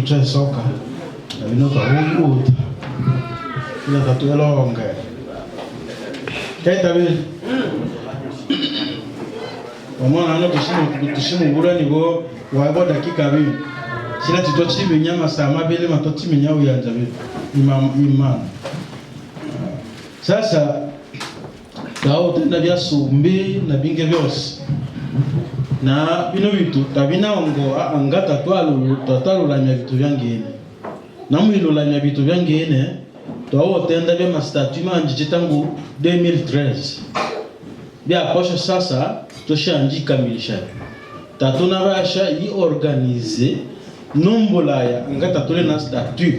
C'è soca, è venuta un la tatuazione longa. Che tavi? Omona no tushimu bura ni go wa boda kikabi. Sila titochi binyama sama bele matoti minya uyanja bi. Imam. Sasa dao tenda bya sumbi na binge byose. Na bino bitu tabina ngo angata twalo la nya bitu byangene namwilo la nya bitu byangene twawo tenda bya mastatut manji tangu 2013 bya posho sasa toshanji kamilisha tatuna basha yi organiser nombola ya angata tole na statut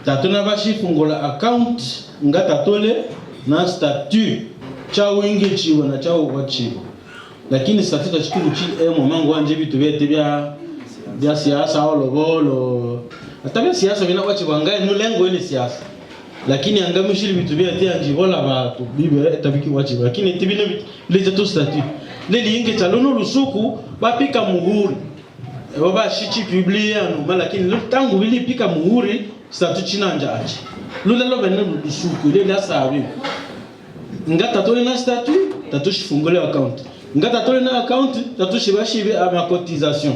tatuna bashi fungola account ngata tole na statut cha wingi chiwa na cha wachiwa. Lakini statut chikuru chi momango wanje bitu bete bya siasa au lobolo atabia siasa bina wachi bangaye no lengo ile siasa lakini angamishiri bitu bete anje bola batu bibe etabiki wachi lakini tibino bitu to statut leli inge talono lusuku bapika muhuri baba shichi publier no lakini tangu bili pika muhuri statut chinanja achi lulelo bene lusuku ile asabi ngata tole na statut tatushifungole account ngata tole na account tatushibashi ama cotisation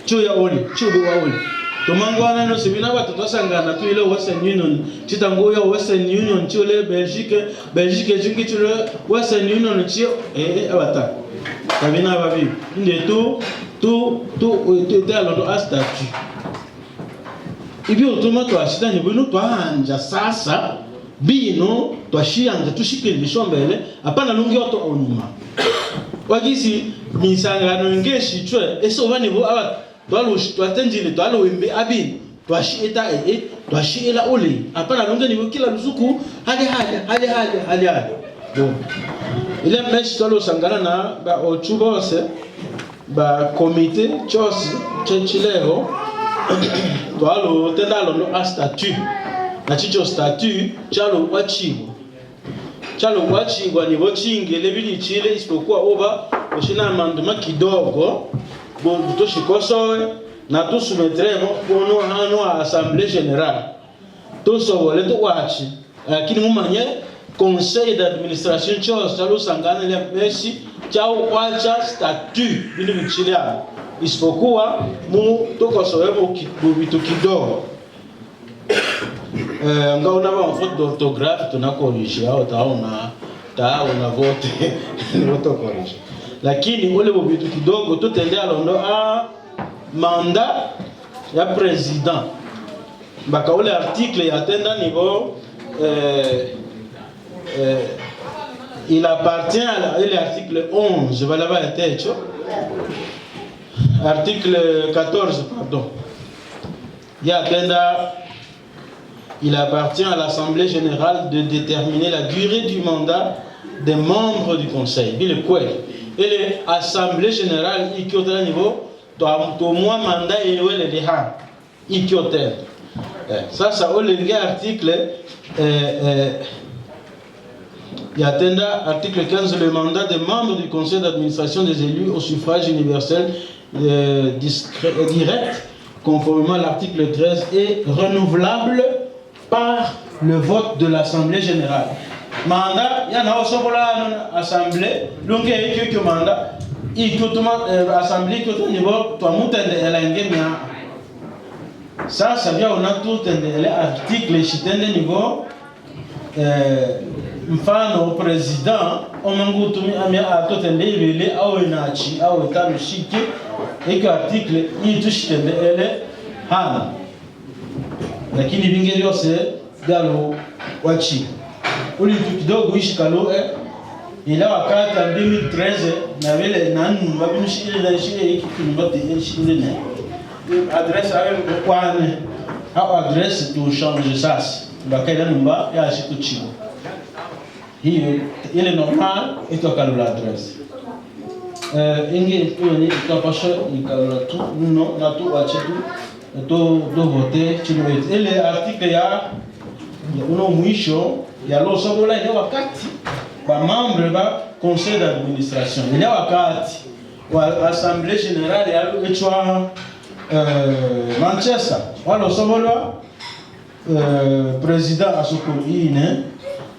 chuya oli chubu wa oli tomangwana no sibina batu tosangana tu ile Western Union chitango ya Western Union chule Belgique jingi chule Western Union chio abata kabina babi inde tu alondo a statut ibi automato ashitani bino twanja sasa bino twashianja tushikirishwa mbele hapana lungi oto onyuma wagisi misangano ngeshi chwe eso bani bo aba twatenjile twalowimbe abi twashita twashila uli hapana lungi ni kila lusuku hali bo ile meshi tolo sangana na ba ochubose ba comité chose chechileo twalo tendalo no a statut na chicho statut chalo wachigwa ni vochingele bili chile isipokuwa oba oshina manduma kidogo bo toshikosoe na tusumetremo bono hano a assemblée générale tosobole to wachi lakini mumanye conseil d'administration chose chalo sangana ile meshi chao kwacha statut bili bichile isipokuwa mu tokosoe bo bitu kidogo ngaona ba faute d'orthographe tunakorrige au taona vote ni vote corrige lakini ule bobitu kidogo tutendea londo a mandat ya président baka ule article yatenda niveau il appartient à l'article 11 balaba yatecho article 14 pardon yatenda. Il appartient à l'Assemblée générale de déterminer la durée du mandat des membres du Conseil. Et l'Assemblée générale, il y a un niveau, au moins mandat et le déha, il y a ça, c'est l'article, il y a article 15, le mandat des membres du Conseil d'administration des élus au suffrage universel direct, conformément à l'article 13, est renouvelable par le vote de l'Assemblée générale. Mandat, il y a une assemblée, donc il y a un mandat, il y a une assemblée qui est au niveau, ça vient au tout l'article qui est au niveau, mfano président, on m'a dit à tout le monde, au Nachi, au État chic, et que l'article, il touche le Han. Lakini vingine yose galo wachi uli kidogo ishi kalo ila wakati 2013 na vile nani mabinishile na shile hiki kinibati shile ne adresse ayo kwane au adresse tu change sasa bakaida numba ya shikuchigo hiyo ile normal ito kalo la adresse ingi ni tutapasha ikalo tu no na tu wachitu do voter chino ile article ya uno mwisho ya lo sobola ile wakati ba membre ba conseil d'administration ile wakati wa assemblée générale ya echwa Manchester walo sobola président Asukuine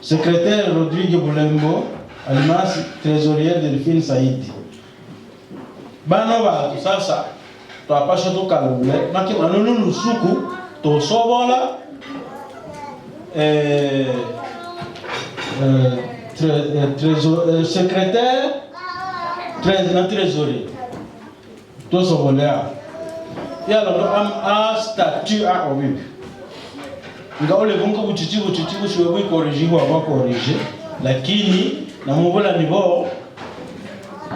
secrétaire Rodrigue Bulembo Almasi trésorier Delphine Saidi bano ba sasa twapasha tukalule maki manunu lusuku to sobola secrétaire trésorier to sobola ya lo am a statut a obi nga ole bongo buchichi shwe corriger wa corriger lakini na mubola niveau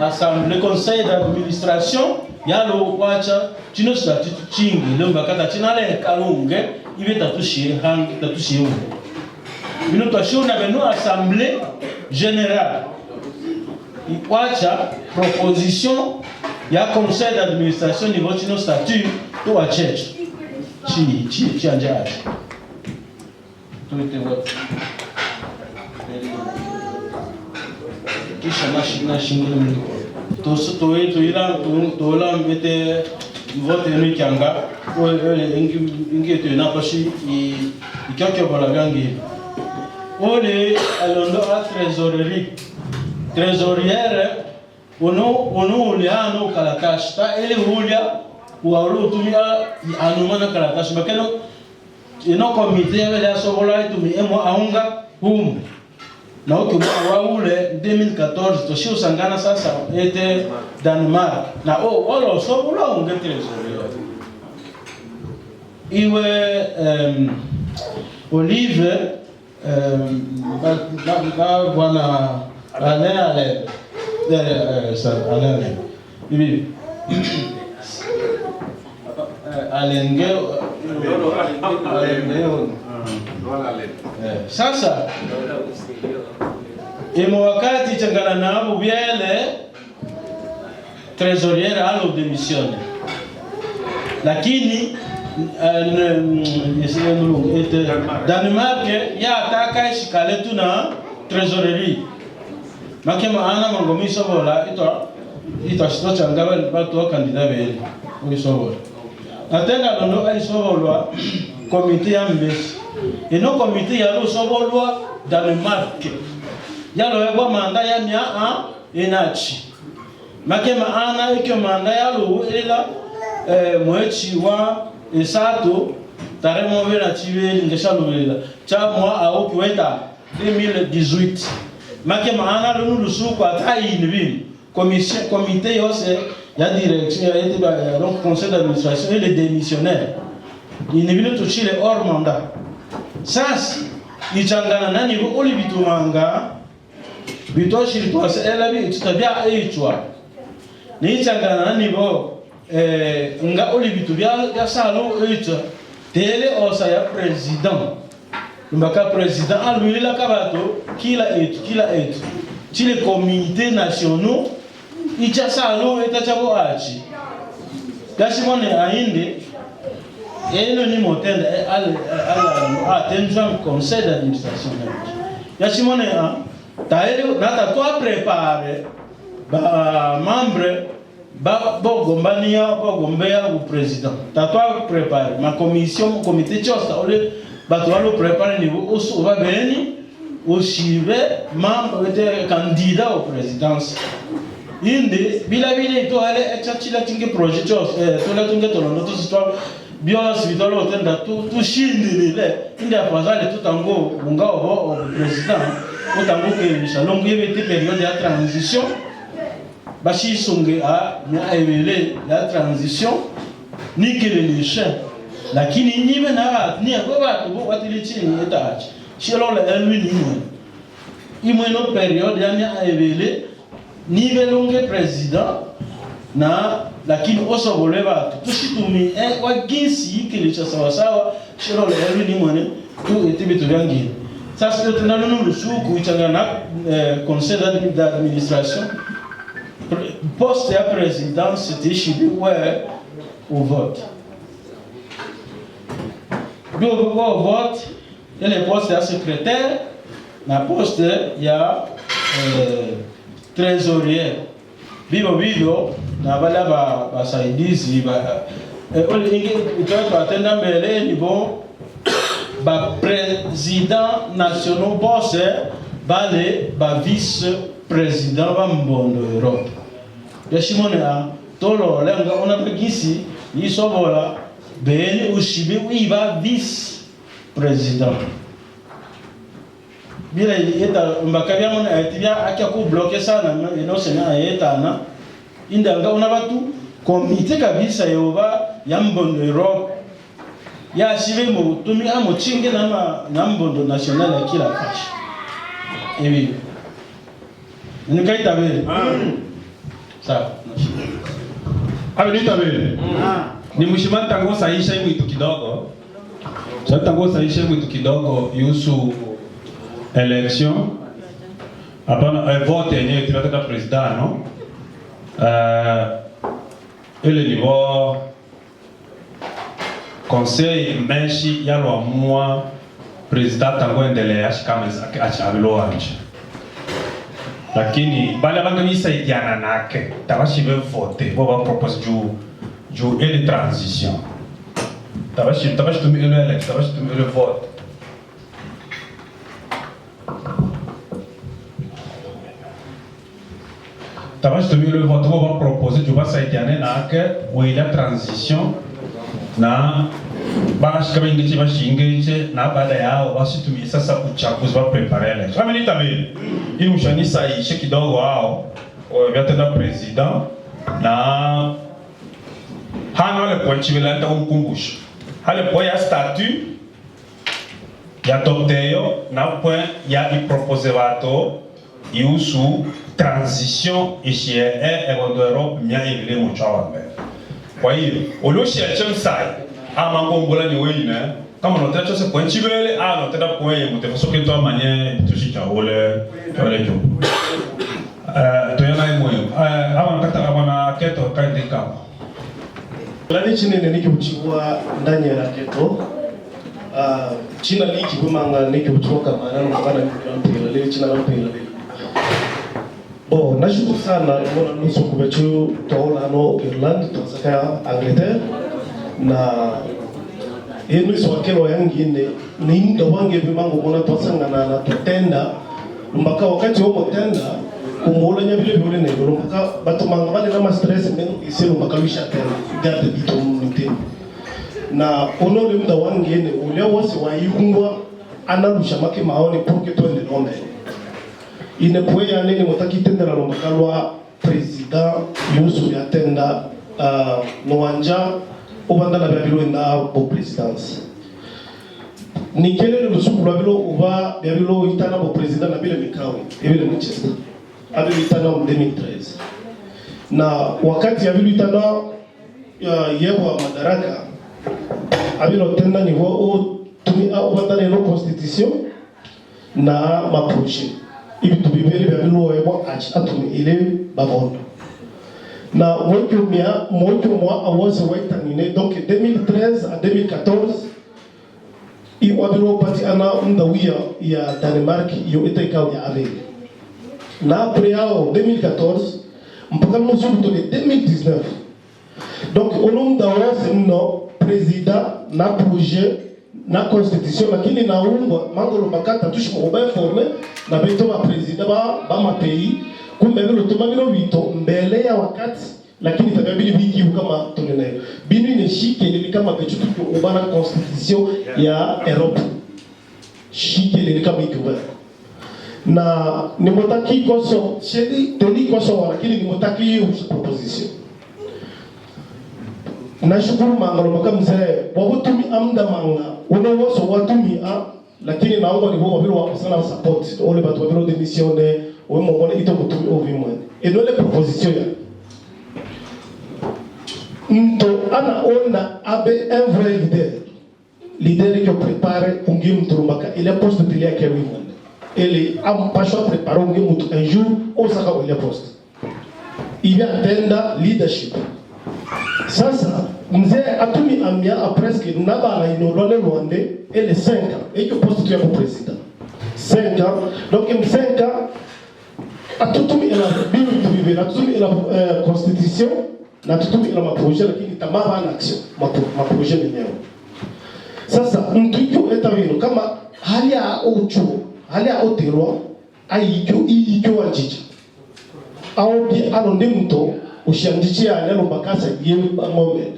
assemblée conseil d'administration yalo kwacha chino statut chingi leo bakata chinale kalunge ibe tatushie hangi tatushie bino twashona beno assemblée générale ikwacha proposition ya conseil d'administration niveau chino statut to wacheche chi anja to ite what kisha mashina shingile mliko tola mete vote ni kyanga ole ingeto na pashi ikakyo bala gangi ole alondo a trésorière ono uliano kalakash ta ele hulia walo tumia anumana kalakash bakeno ino comité ya sobola itumi emo aunga na ukimwa ule 2014 toshio sangana sasa ete Denmark na wala sobola ungetrezorier iwe Olive bwana ale ibi alenge sasa imo wakati changana nabo biele trésorier alo démissionne, lakini Danemark ya ataka ishikale tu na trésorerie makema ana mangomi sobola ito shito changaba batu wa kandida beli uisobola atenga londo ali sobolwa komite ya mbesi eno komite ya lo sobolwa Danemark ya lo ego manda ya mia a enachi makema ana ikyo manda ya lo ela mwechi wa esato tare movera chiveli ngeshalulela cha mwa au kweta 2018 makema ana lo nulusu kwa tai nibi comité yose ya direction ya été donc conseil d'administration et les démissionnaires il ne vient toucher les hors mandat sasa ichangana nani bo oli bitumanga bitoshiri twase elabi tutabia eichwa ni ichangana nani bo nga oli bitubia ya salo eichwa tele osa ya président mbaka président alwila kabato kila etu chile comité nationaux icha salo etachabo achi gashimone ainde eno ni motenda attention conseil d'administration gashimone a taelo nata toi préparer ba membre ba bogombania bogombea au président ta toi préparer ma commission comité chosta ole ba toi le préparer niveau oso va beni au chive membre était candidat au présidence inde bila ito ale etachila tinge projet chos tola tunge tolondo to histoire bios vitolo tenda tu shindile inde afazale tutango bunga au président utango ke shalongo yebete période ya transition bashi songe a na evele la transition ni que les chefs lakini nibe na ni ko batu watilichi ni etachi shelo la lui ni imwe no période ya ni evele ni belonge président na lakini oso boleba tushitumi kwa ginsi kilicho sawa sawa shiro le ni mwane tu etibitu yangi sasa tunalo no lusuku ichangana conseil d'administration poste ya président c'était chibi ouais au vote bio au vote et les postes ya secrétaire na poste ya trésorier bibo na bala ba saidizi ba olingi itoto atenda mbele ni bon ba président national boss bale ba vice président ba mbondo Europe yashimone a tolo lenga ona pegisi yisobola beni ushibe wiba vice président bila yeta mbakabya mona atibya akia ku bloquer sana ino sena yeta na indanga una batu komite kabisa yoba ya mbondo Europe ya shibe mu tumi amo chinge na mbondo national ya kila kashi ebi nikaita bele sawa Abenita bele ni mshimani tango saisha mwitu kidogo tango saisha mwitu kidogo yusu élection apana vote yenye tunataka président non ile niveau conseil meshi ya lo mwa président tango endelea kama achabilo anje lakini bale bangisa idiana nake tabashibe vote bo ba propose ju ele transition tabashitumi ele election tabashitumi ele vote tabas tumi le vote va proposer tu vas saitiane na que où il la transition na bash kama ingichi bashingeche na baada yao basi tumi sasa uchaguzi wa preparer election kama ni tabi ili mshani saishe kidogo wao vyatenda president na hana le point chivela nta ukumbusho hale point ya statut ya topteyo na point ya iproposer wato iusu transition ici est Europe mia ile mchawa mbele. Kwa hiyo oloshiacha sai ama ngombola ni wewe kama notera chose point chibele notera point mote so que toi manière tushi cha ole jo to yana moyo abana keto kaende kama lani chini nikiuchukua ndani ya raketo china liki kumanga nikiuchukua kama nano kana mpira leo china la mpira leo bo nashukuru sana mbona nusu kubechu tola no Ireland tosaka Angleterre na yenu swakelo yangine ni ndo wange bimango bona tosangana na tutenda mpaka wakati wa motenda kumola nya vile vile nego mpaka batomanga bale na stress mbeno iselo mpaka wisha tena garde bito mute na ono le mda wangene ule wose wayungwa analusha make maone pour que toi ne l'homme ine poya nene motaki tenda la mpaka lwa president yusu ya tenda noanja obanda la babilo enda bo présidence ni kele le suku la babilo uva babilo itana bo président na bile mikawe ebile Manchester avec l'Itana en 2013. Na wakati avec l'Itana yewa madaraka avec l'Otenda niveau au tumi a obandane no constitution na ma projet. Ibi to bibeli avec l'Oewa atumi ile bavondo. Na moi awose terminé donc 2013 à 2014 i wabilo pati ana ndawia ya Danemark yo etekao ya avec. Na après en 2014, on peut nous sur 2019. Donc au nom d'avance no président na projet na constitution lakini na umba mangolo makata tushi mo ba formé na beto ba président ba ma pays kumbe vile tumamino vito mbele ya wakati lakini tababili viki kama tunenayo binu ni shike ni kama betu tu ubana constitution ya Europe shike ni kama ikuwa na nimotaki koso shedi teli koso lakini nimotaki hiyo proposition na shukuru mangalo makamzee wabutumi amda manga unawoso watumi lakini naomba ni wao vile wako sana support ole batu wabilo démissionner wewe mbona ito mutumi ovimwe et les propositions ya mto ana ona abe un vrai leader qui prépare ungi mturumbaka ile poste de lia kewi ele ampashwa prepare ungi mutu un jour osaka ile poste il vient tenda leadership sasa mzee atumi amia a presque nabala inolone luande ele 5 ans et que poste tu es pour président 5 ans donc en 5 ans atutumi ela bibi tubibe atutumi ela constitution na tutumi ela ma projet lakini tamama en action ma projet yenyewe sasa mtuiko etawino kama hali ya uchu hali ya oterwa aijo anjiji au bi alonde mto ushanjiji ya lelo bakasa yewe moment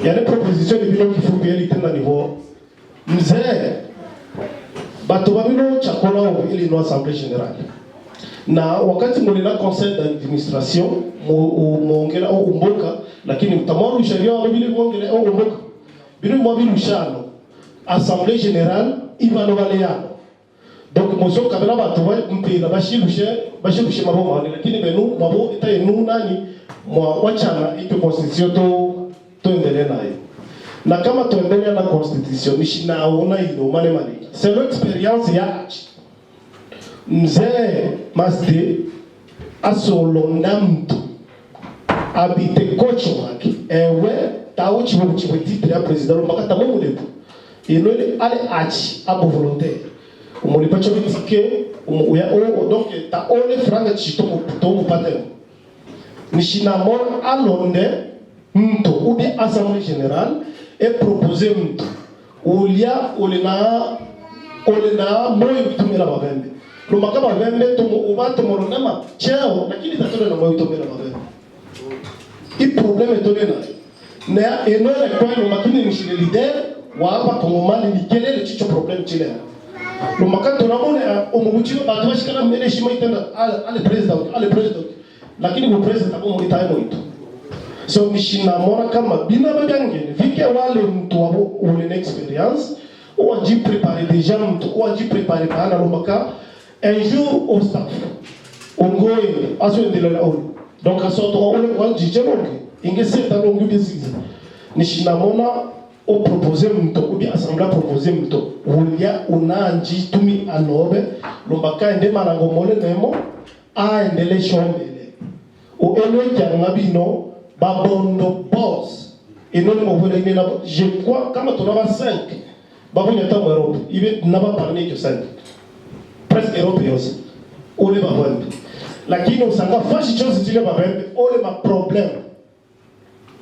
yani proposition de bilo kifupi eli tena niveau mzee bato babilo chakola ili no assemblée générale na wakati mulina conseil d'administration muongela au umboka lakini mtamaru sheria wa bile muongela au umboka bile mwabilu shano assemblée générale ibano baleano donc mozo kabela bato wa mpila bashirushe maboma lakini benu mabo itayenu nani mwa wachana ito constitution to endelea nayo na kama tuendelea na constitution mishina ona ino mane c'est l'expérience ya mzee masde asolonda mtu abite kocho wake ewe tauchi wa titre ya president mpaka tamu mulepo inole ale achi abo volontaire umulipacho bitike donc ta ole franga chito mu patel mishina mon alonde mtu ubi assemblée générale et proposer mtu ulia olena moyo bitumela babembe lumaka babembe tumu ubato molonama cheo lakini tatole na moyo bitumela babembe i problème tolena na enole kwa lumakini mishile leader wa hapa kongomani ni kelele chicho problème chile lumaka tunamone umubuchiro bato bashikana mbele shima itenda ale president lakini mu president abo itaye moito so mishina mona kama bina babangene vike wale mtu wabo une expérience ou a dû préparer déjà mtu ou a dû préparer bana lumaka un jour au staff ongoye aso ndelela on donc aso to on jije longe ingese ta longue bisize nishina mona au proposer mto ou bien assemblée proposer mto ulia unanji tumi anobe lombaka ende marango mole nemo a endele shombele o eno kyanga bino babondo boss eno mo vola ina je crois kama tunaba 5 babunya tamu Europe ibe naba parmi que 5 presque Europe yose ole babonde lakini usanga fashi chose tile babembe ole ma problème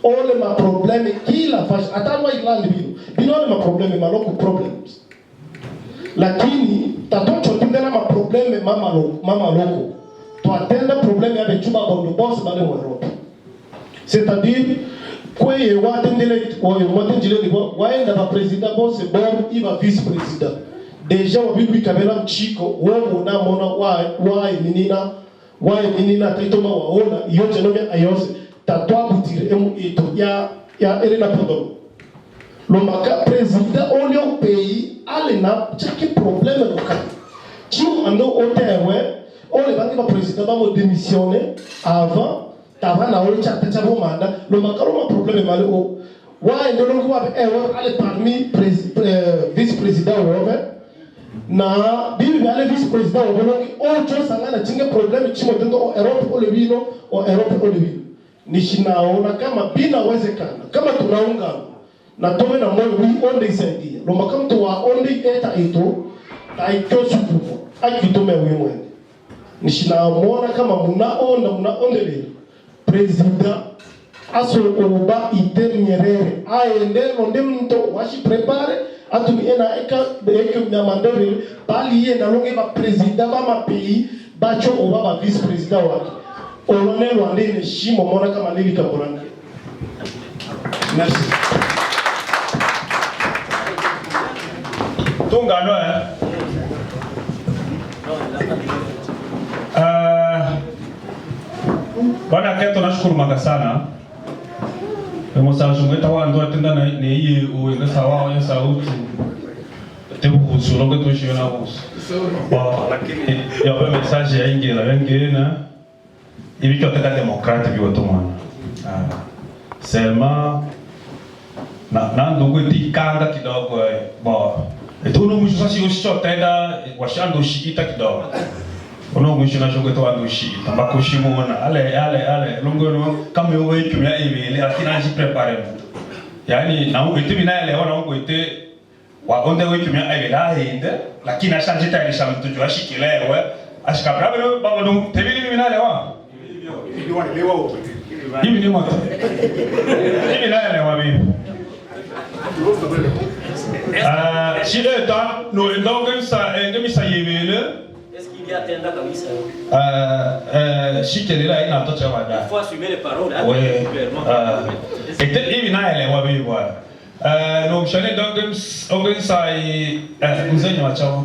ole ma problème kila fashi atanwa Irland bino ole ma problème maloko problems lakini tatocho tindela ma problème mama loko to atenda problème ya bechuba bondo boss bale mu Europe c'est-à-dire kweye watendele watendele libo waenda ba president boss bon iba vice president déjà wabibi kabela mchiko wao na mona wa minina taitoma waona yote nomya ayose tatwa butire emu ito ya elena podolo lombaka president olio pays alena chaki problème local chi ando otewe ole bangi ba president ba mo démissionner avant tavana ole cha tachabo manda lombaka roma problème male o wa ndolongo wa ewe ale parmi vice president wa na bibi ale vice president wa bolongi ocho sangana chinge problème chimo tendo Europe ole bino o Europe ole bino nishinaona kama bina wezekana kama tunaunga na tome na moyo onde isaidia lomba kama tu wa onde eta ito taitosu kupo akitome wewe nishinaona kama muna onde le president aso oba iternyerere aende onde mto washi prepare atumi ena eka nyamandori bali yenda longe ba president ba ma pays bacho oba ba vice president wake olonelo andene shimo mona kama lili kaborange. Merci. Tungano bana keto nashukuru manga sana. Mwasaji mweta wandu atenda na hii uwenge sawa ya sauti. Tebu kusulonge tushiyona kusu. Lakini yawe message ya ingi la wengine ibicho ataka demokrati biwatumana. Sema na ndugu tikanga kidogo etuno mwisho sasi ushotenda washando shikita kidogo. Ono mwisho na shongo to ando shikita bakushimona ale longo kama wewe tumia email akina ji prepare. Yani na ungete bina ile wana ungete wa onde wewe tumia email aende lakini ashanje tayari shamtujua shikilewe ashikabra baba ndo tebili bina lewa. Hivi ni moto. Hivi naye wapi? Shida ta no ndongo sa ngemisa yevele. Est-ce qu'il y a tenda kabisa? Shikelela ina tocha wada. Il faut assumer les paroles. Ouais. Et hivi naye wapi bwana? No mshane ndongo sa mzenye wa chama.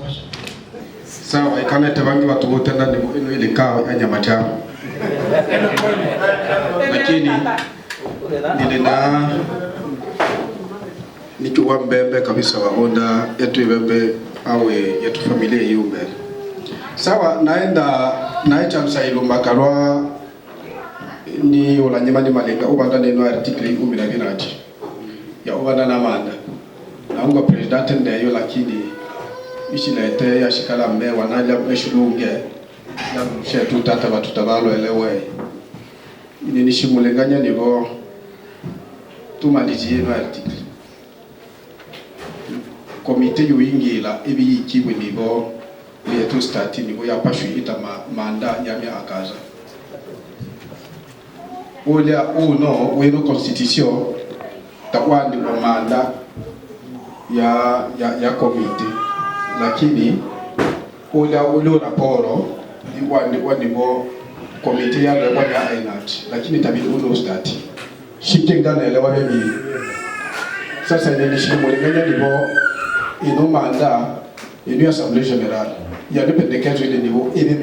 Sawa ikana tebangi watu wote ndani ile kao ya nyama chama. Lakini nilina nikiwa mbembe kabisa waonda yetu ibembe awe yetu familia yumbe. Sawa naenda msailumba kalwa ni olanyema ni malenga ubanda neno article 12 ya ubanda na manda. Naunga president ndio lakini ishilete ya shikala mbe wanaja meshulunge na mshetu tata batutabalo elewe ni nishimulenganya nibo tumalizie no article komite yuingila ebi kiwe nibo yetu start nibo ya pashu ita manda nyamya akaza olia uno weno constitution takwandi wa manda ya komite lakini olia ulio raporo nibo komite ya lewa ya ainat lakini tabidi uno start shifting down elewa bebi sasa ni shimulenganya nibo ino manda ino assemblée générale ya dependekezo ile nibo ebe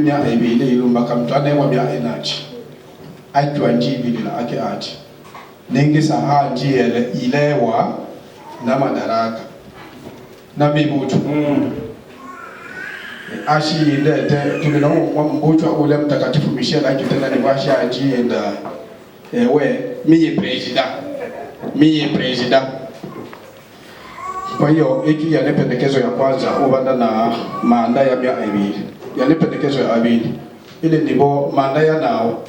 mya aibile ilumba kamtane wa mya ainat ajwa njibili na ake ati nenge saha njiele ilewa na madaraka na mibutu ashi ndete tumina mbutu ule mtakatifu Michel akitenda ni washi ajienda miye president. Kwa hiyo hiki ya pendekezo ya kwanza ubanda na maanda ya mia ebili ya pendekezo ya abili ile ndipo maanda ya nao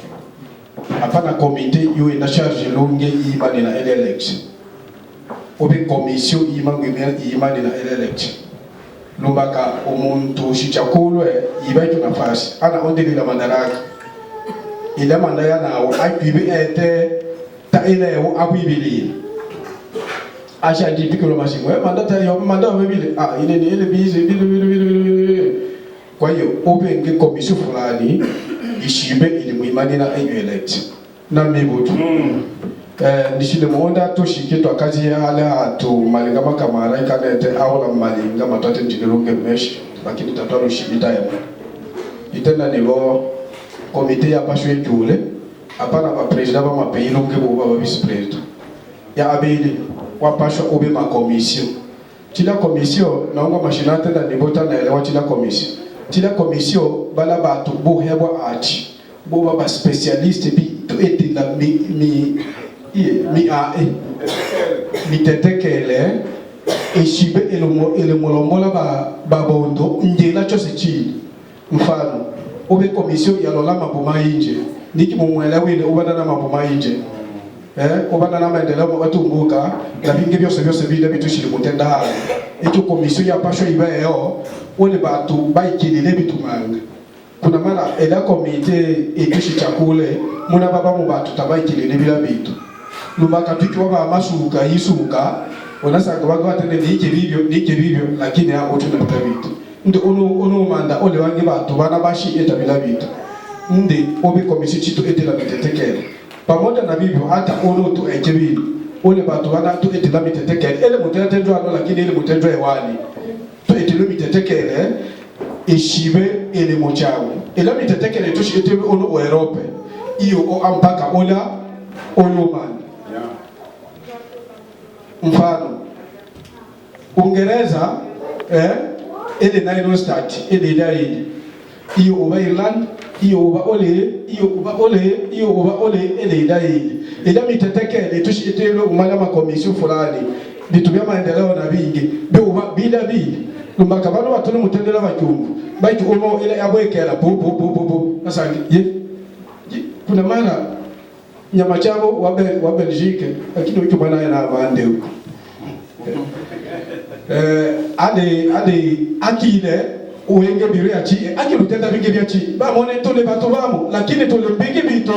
hapana komite yu ina charge lunge imani na election obe commission imani na election lumbaka umuntu shichakulwe ibaitu nafasi ana ondelila madaraka ile manda ya nao aibibi ete ta ile abuibili acha dipikolo mashimwe manda wabili ile ni ile bizi. Kwa hiyo open ke commission fulani ishibe ili muimani na elect na mibutu nishile muonda to shike to akazi hala to malinga makamara ikanete au la malinga matatu njilunge mesh lakini tatalo shibita ya itenda nivo komite ya pashwe kule hapana ba president ba mapeyilunge bo ba vice president ya abili wapashwa ube ma commission tila commission naonga mashinate na nibota na elewa tila commission bala batu bo hebwa ati bo ba specialiste bi to etila mi tetekele eshibe ele molombola ba bondo ndela chose chini mfano ube commission ya lola maboma inje niki mumwela wile ubana na maboma inje obana na maendeleo watumbuka na vingi byose bile bitushiri mutenda hali ito commission ya pasho ibeo wale batu baikilile bitumanga kuna mara ela komite etushi chakule muna baba mu batu tabaikilile bila bitu lumaka tukiwa ba masuka yisuka onasanga bagwatene nike bibyo lakini hapo tunapata bitu ndio ono manda ole wange batu bana bashi eta bila bitu ndi obi commission chitu etela bitetekele pamoja na bibyo hata ono tu ejebili ole batu wana tu etela bitetekele ele mutetendwa no lakini ele mutendwa ewani tu etelo bitetekele eshibe ele mochawe ele bitetekele tu shitebe ono Europe iyo o ampaka ola man mfano Uingereza ele naino start ele dai iyo oba Ireland iyo oba ole ele dai ila mitetekele tushitelo umala ma commission fulani bitubya maendeleo na bingi byo bila lumbaka bano batone mutendela bakyumbu baitu ono ile yabwekela bo sasa kuna mara nyama chabo wa Belgique lakini wiki bwana yana bande ade akile uenge biria chi akilutenda bingi bya chi ba mone tole bato bamo lakini tole bingi bito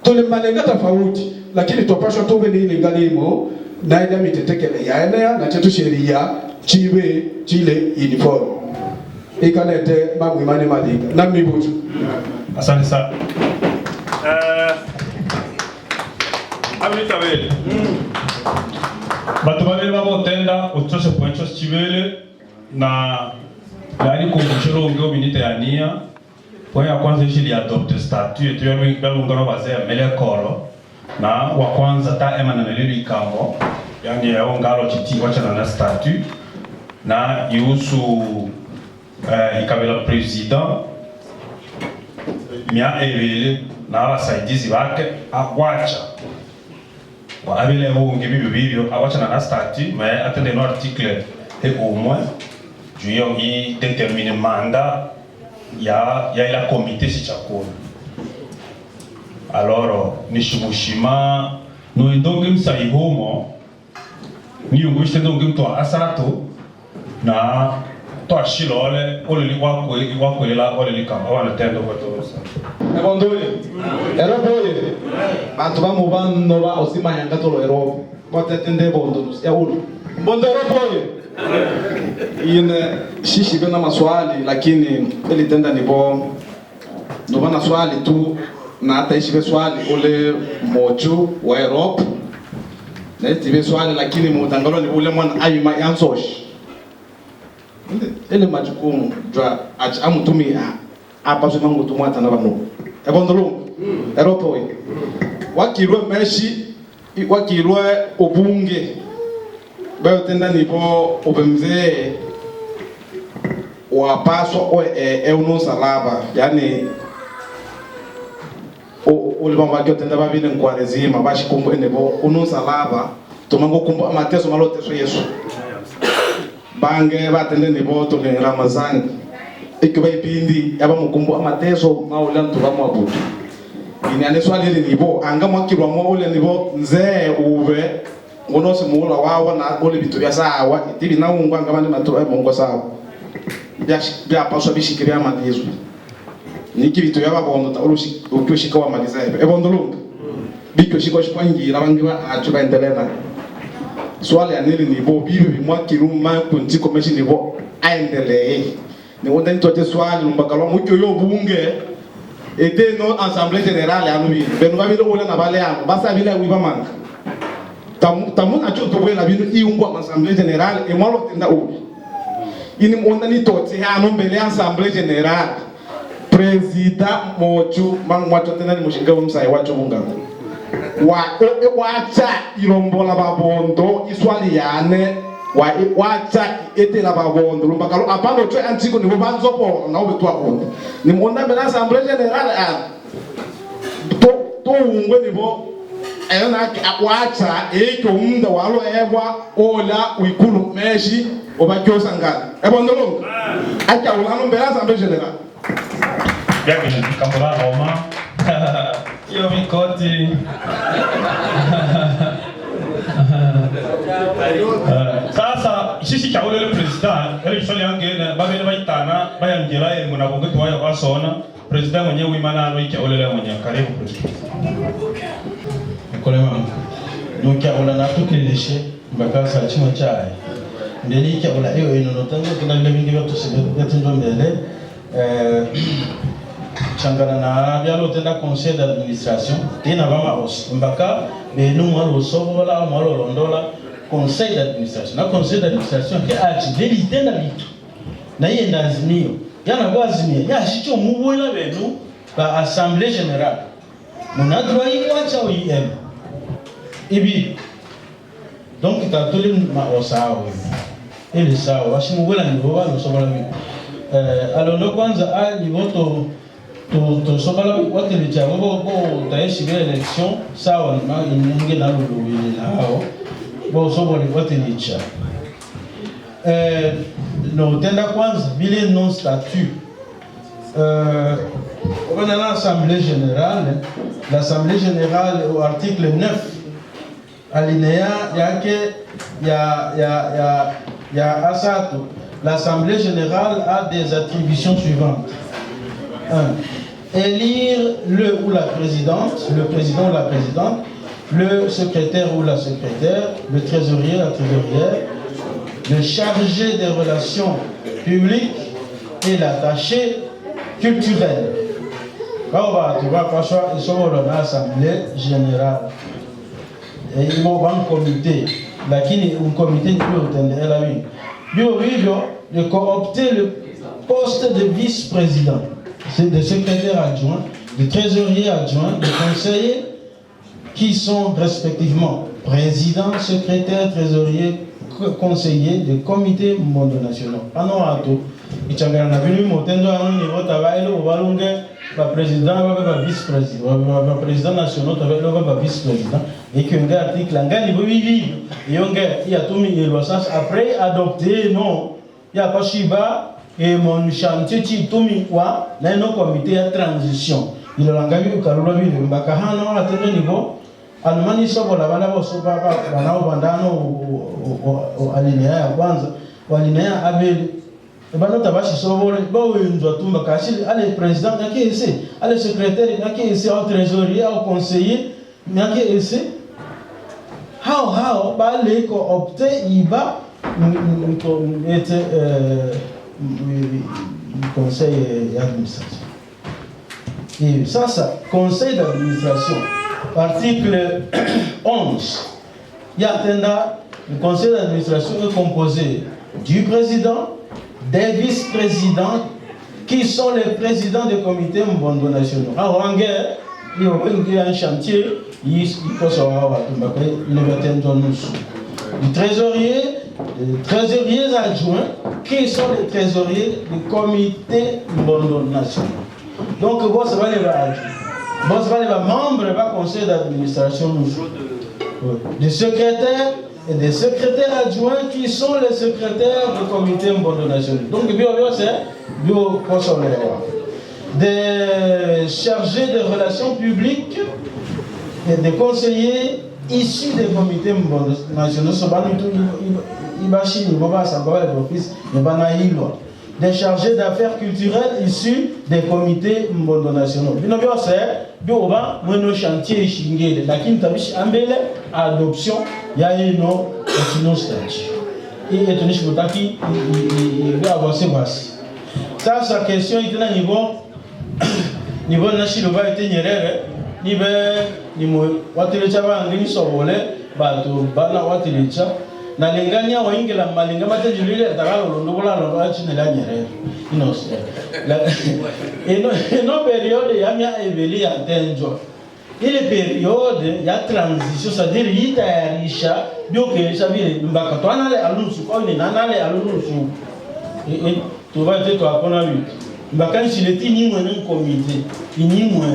tole malenga tofauti lakini topashwa tobe ni ile ngalimo na ida mitetekele yaenea na chetu sheria chiwe chile uniform ikanete mamwe imani malinga na mibutu. Asante sana. Abita vele. Batu babele babotenda utoshe poincho chivele na yani kumbushiro ngeo minite ya nia. Kwa ya kwanza ishili adopte statut etu ya belungano bazea mele kolo na wa kwanza ta ema na melili ikambo yani ya ongalo chiti wachana na statut na yusu ikabela president mia evele na abasaidizi bake akwacha wa abele honge bibyo awacha na statut mais attendez no article et au moins juyo i détermine mandat ya ila comité si chakula alors ni shumushima no ndonge msaihomo ni ungwishte ndonge mto asato na to ashilole ole wako ila ole likamba wana tendo kwa tosa ebondoye eroboye bantu bamubano ba osimanya tolo erobo botetende bondo ya ulu bondo eroboye ine shishi bena maswali lakini elitenda nibo ndo bana swali tu na hata ishibe swali ule moju wa Europe na itibe swali lakini mutangalo ni ule mwana ayuma yansoshi ele majukumu jwa amutumia apa so mangu tumata na bano ebondolo Europe we wakirwe meshi wakirwe obunge bayo tenda nipo obemze wa paso uno salaba yani ulibamba kyotenda babine nkwarezima bashikumbu enebo unusalaba tumango kumbu amateso maloteso Yesu bange batende nebo to le Ramazani ikiba ipindi yaba mukumbu amateso maula ntuba mwabudu ini ane swali nibo anga mwakirwa mwa ule nibo nze uve ngonosi muula wawa na ole bitu bya sawa itibi na ungwa ngabane matu ay mongo sawa bya paswa bishikiria malizo niki bitu yaba bondo ta olushi ukyoshika wa maliza ebe bondolunga bikyo shiko shikwangira bangiba achuka endelena swali anili nibo bibi bimwakiru ma kuntiko meshi nibo aendelee ni wonda ntote swali mbakalo mukyo yo bunge ete no assemblée générale anubi benu babilo wala na bale yango basa bila wiba manga tamu na chuto wela binu iungwa assemblée générale e mwalo tenda ubi ini mwonda ni toti hano mbele assemblée générale président mochu mangwacho tena ni mushinga umsai wacho bunga wacha ilombola babondo iswali yane wacha etela babondo lumbakalo apando twe antiko ni bobanzo po na obetwa bondo ni mwonda mbele assemblée générale to ungwe ni bo ayona akwacha eko munda walo ebwa ola uikulu meshi obakyosa ngana ebondolo acha ulano mbele assemblée générale bien que je kamera Roma yo mikoti sasa sisi chaule le president ele shole angena babele baitana bayangela e munabongo twayo basona president mwenye wimana no ichaule le mwenye karibu president kolema donc on a tout léché bakasa chimo chai ndeni kia ola hiyo inonotango kuna vile vingi watu sebetu mbele changana na bialo tenda conseil d'administration tena vama mbaka benu mwalo sobo wala mwalo londola conseil d'administration na conseil d'administration ke achi deli tenda bitu na yeye ndazimio yana gwazimia ya shicho mubwela benu ba assemblée générale mona droit wacha oim ibi donc tatoli ma osao ele sawa washimubwela ni baba no sobola bitu alors ndo kwanza a niveau to sokola wate le jabo bo taishi ile election sawa na inenge na lulu lao bo sokola wate le cha no tenda kwanza bile non statut on a l'assemblée générale au article 9 alinéa yake ya asato. L'assemblée générale a des attributions suivantes. 1. Élire le ou la présidente, le président ou la présidente, le secrétaire ou la secrétaire, le trésorier, la trésorière, le chargé des relations publiques et l'attaché culturel. Tu vas pas choisir l'assemblée générale. Et il y a un comité. Lakini un comité qui peut entendre la vie. De coopter le poste de vice-président, de secrétaire adjoint, de trésorier adjoint, de conseiller qui sont respectivement président, secrétaire, trésorier, conseiller de comité monde national. Ano ato, ichangana na venu motendo ano niveau travail au balunge ba président ba vice-président, ba président national travail ba vice-président et que un article ngani bo bibi yonge ya tumi elwasas après adopté non ya pas shiba et mon chantier ti tumi wa na no comité de transition il langabi ukarula bi mbaka hano atendo niveau almani sobo la bana boso baba banao bandano alinea ya kwanza walinea abeli bana tabashi sobo bo nzo tumba kashi ale président yake ese ale secrétaire yake ese au trésorier au conseiller yake ese how ba le ko opte iba était conseil d'administration. Et ça, conseil d'administration, article 11. Le conseil d'administration est composé du président, des vice-présidents, qui sont les présidents des comités Mbondo nationaux. Alors, en guerre, il y a un chantier, il faut savoir, il va attendre du trésorier, les trésoriers adjoints, qui sont les trésoriers du comité Mbondo national. Donc, vous savez les adjoints. Bon, c'est pas les membres du conseil d'administration. Des secrétaires et des secrétaires adjoints qui sont les secrétaires du comité Mbondo national. Donc, c'est bio des chargés de relations publiques et des conseillers issus des comités Mbondo nationaux. Des chargés d'affaires culturelles issus des comités Mbondo nationaux. Chantier Shingele, lakini tabishi ambele adoption ya eno statut. Et tunishi mutaki il avancer basi. Sasa question itena niveau nashiloba ite Nyerere nibe watelecha bangini sobole bato bana watelecha na lenganya waingela malinga matenjulile takalo londobola londo achinela Nyerere inose la eno periode ya mia eveli atenjwa ile periode ya transition, c'est-à-dire yitayarisha byokeresha vile mbaka twanale alusu kwa ni nanale alusu tuvaite twakona bitu mbaka nchileti nyimwe n'komite inyimwe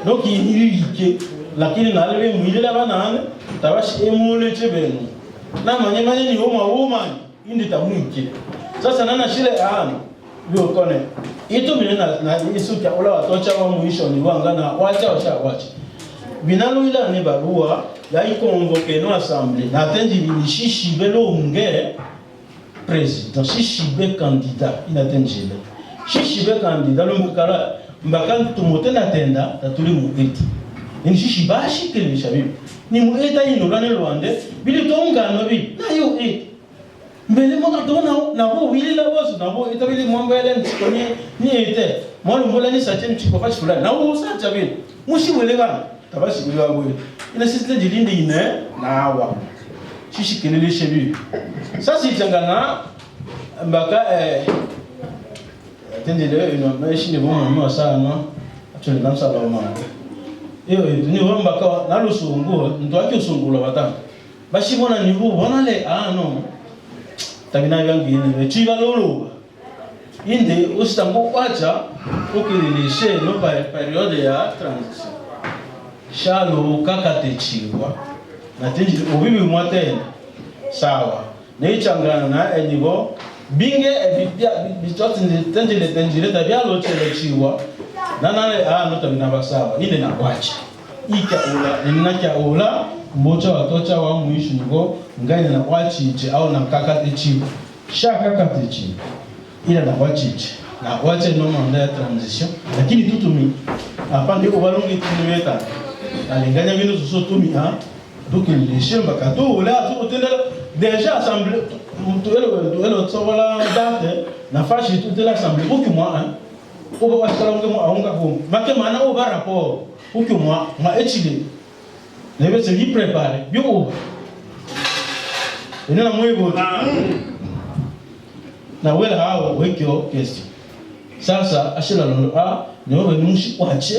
donc inirike lakini nalebe mwilila banane tabashi emule chebenu na manyemanye ni homa indi tamwike sasa nana shile ana byo kone ito milena na isuka ola watocha wa muisho ni wanga na wacha binalo ila ne barua ya ikonvoke no assemblée na tenji binishishi belo unge président shishibe candidat inatenjile shishibe candidat lo mukara mbaka tumote na tenda tatuli muiti ni shishi bashi kele shabi ni mueta ino lane lwande bili tonga no bi na yo mbele mo katona na bo wili la boso na bo itabili mwamba ele mtikonye ni ete mo mbola ni sache mtiko fachi fulani na wo sa chabi mushi wele bana tabashi wele wa ina sisi jilinde ine na awa shishi kelele shebi sasa itangana mbaka tendele ino meshi ne bomo mo sana atule namsa la mama ni wamba ka na lusungu ndo akisungula batanga bashi bona ni bo bona le no tabina yangi ni chiba lolo inde ustango kwacha ukililishe no periode ya transition shalo kakatechiwa na tinji ubibi mwatene sawa neichangana na enibo binge ebipya bitoti tenjile tenjile tabia lo chelechiwa nanale no tabina basawa inde na kwacha ika ula ninakya ula mbocha watocha wa muishu ngo ngani na wachiche au na kakatechiwa shaka kakatechiwa ila na wachiche na wache no manda ya transition lakini tutumi hapa ndio balongi tunweta alinganya vino sosotumi donc les chemba kato là tout tendela déjà assemblée tout tsobola date na fashi tout l'assemblée pour que moi oba wasala ngemo aunga ko make mana oba rapport pour que moi ma étudier nebe se li préparer bio oba ina na moyo na wela hao wekyo question sasa ashila lolo nyobe nushi kwache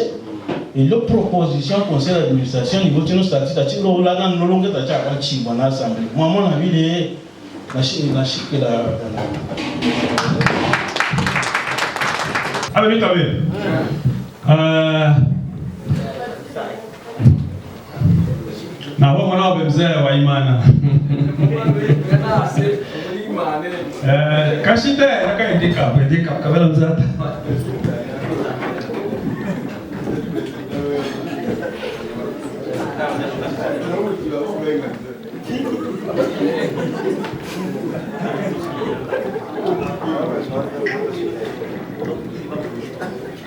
et la proposition conseil d'administration niveau de nos statuts ta chilo la nan no longa ta cha kwachi bana assemblée moi mon avis de na shike la abe bitabe na wao nao bemzee wa imana kashite nakaindika kabela mzata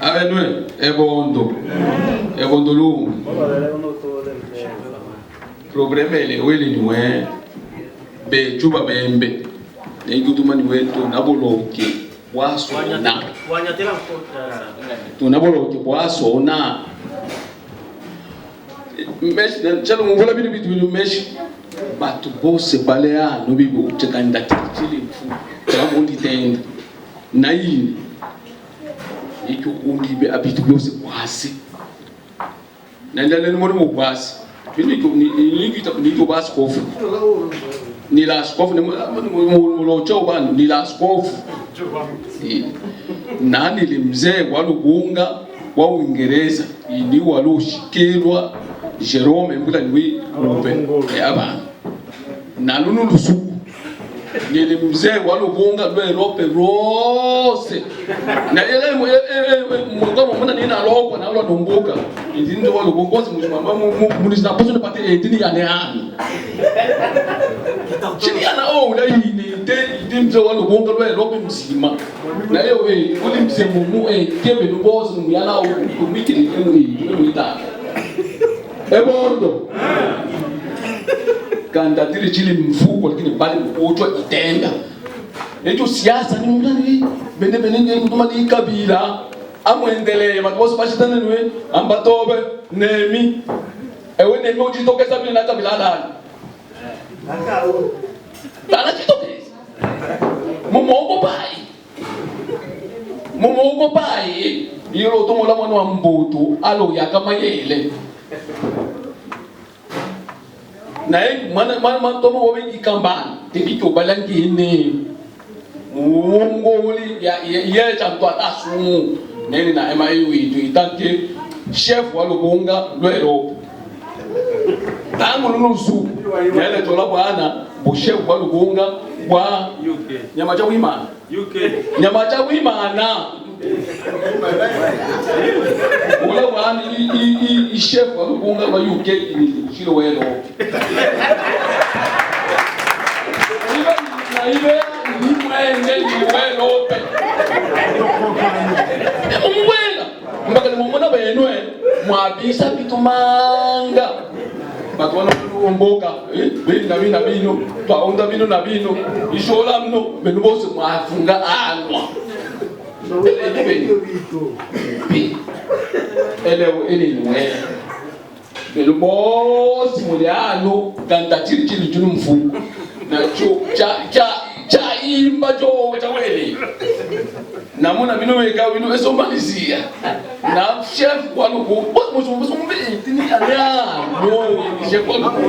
Avenue ebondo lu problème ele wele niwe be chuba bembe nguduma niwe to naboloke waso na wanyatela to naboloke waso na mesh chalo mvola bitu mesh batu bose balea no bibo chekanda chili fu tamo litenda na yini iko undibe abitu byose kwasi nandale ni mo kwasi niko basi kofu ni la skofu ni lo choba ni la skofu nani limzee walugunga wa Uingereza ndi waloshikelwa Jerome mbula niwe Rupe aba na lunu lusuku ngene mzee walobonga lwe Rope rose na ile mwangu mwana nina lokwa na lwadongoka ndindo walobongozi muzina pozo pate etini yane ani chini ana la ni mzee walobonga lwe Rope mzima na yewe uli mzee mumu kebe nubozi muyala umiti ni ita ebondo kanda tili chili mfuko lakini bali mkochwa itenda ejo siasa ni mlani bende kutuma ni kabila amwendelee matoso bashitana niwe ambatobe nemi ewe nemi ujitokeza bila kabila ndani nakao bana jitokeza mumogo bai yiro tomola mwana wa mbutu alo yakamayele na mwana tomo wawe ikambani tekito balangine mungoli ya chanto atasumu neni na ema yitu itanke chef walobonga lwero tangu lulusu yale tola bwana bo chef walobonga bwa nyama cha wimana nyama cha wimana ula bwana i chef walobonga wa UK ni shiro wero ibe ni mwenge ni wero pe mwena mbaka ni mwana benwe mwabisa bitumanga batwana omboka bini na bino twaonda bino na bino ishola mno beno bose mwafunga anwa ele niwe beno bose muliano ganda chiri chunu mfuko na cha imba jo cha wele namuna bino weka bino esomalizia na chef waluko boso tini anya no chef waluko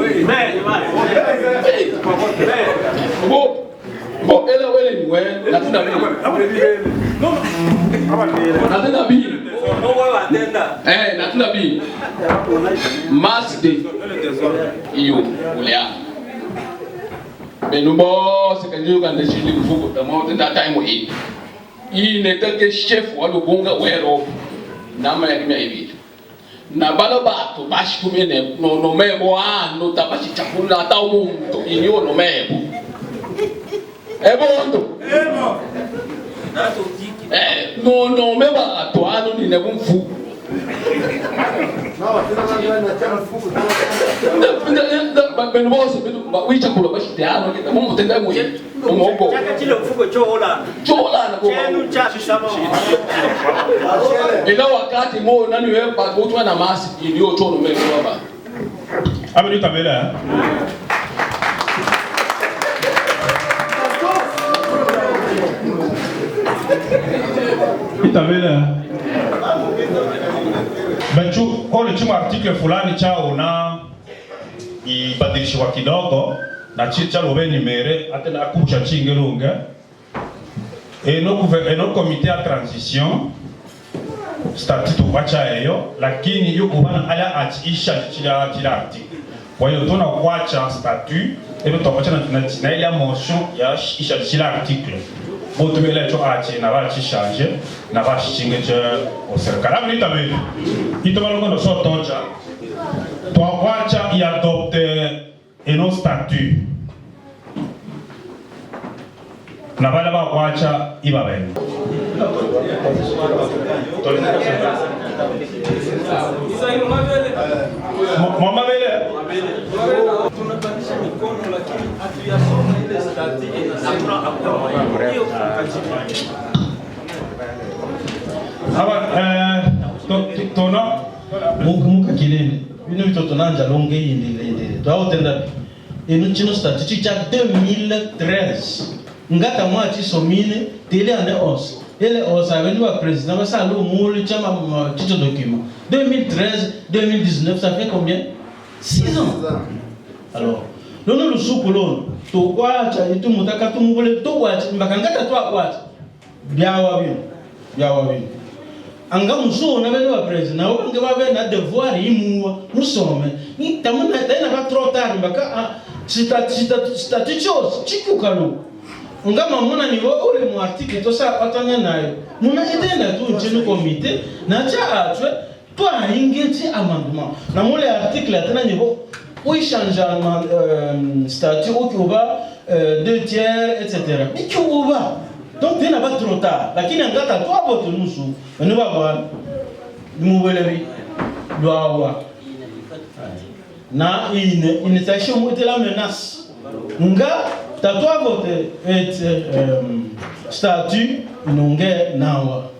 bo ele wele niwe na tuna bino na tuna bino no wa atenda na tuna bino mass day iyo ulia benubo sekanyo kanda chili mfuko tamo tenda time hii netake chef walobonga wero nama ya kimya hivi na balo bato bashikumene no mebo ano tabashi chakula ata umuntu inyo no mebo ebondo nato tiki no meba ato ano ni nebu mfuko benboso wicha kula bashitiano kita mumu tenda mu mumogo chakachile mfuko chola ko chenu chapi sama ila wakati mo nani wewe batwa na masi ndio chono meko baba abiri tabela itabela Benchu kwa chuma article fulani chao na ibadilishwa kidogo na chicha lobeni mere atena akucha chingelunga eno comité à transition statut wacha eyo lakini yuko bana ala atisha chila article kwa hiyo tuna kuacha statut eno tokacha na ile motion ya isha chila article boto mele cho achi na ba chi changer na ba chi chingeche au serikali amni tabe itomalo kono so tonja to wacha i adopte eno statut na bala ba wacha ibaben mama bele tunabadilisha mikono lakini hatuyasoma ile statut na tona muka kileni bino bitoto nanja longe yindi twaotenda ino chino statut cha 2013 ngata mwachi somine tele ande os ele os avenu wa président basa lo mulu chama chicho document 2013 2019 ça fait combien 6 ans alors lono lusuku lono to kwacha itu mutaka tumubule to kwacha mbakangata to kwacha byawa bino anga muso na bene wa president o anga ba be na devoir imuwa musome ni tamuna tena ba trop tard baka statut chose chikukalo nga mamuna ni ole mu article to sa patanya nayo muna etenda tu nchini comité na cha atwe to ingeti amendement na mole article atena niveau oui changement statut au Cuba 2/3 etc. mais Cuba donc tena ba trop tard lakini ngata to vote nusu ne ba ba mu welewi doawa na une station où était la menace nga tatwa vote et statut nonge nawa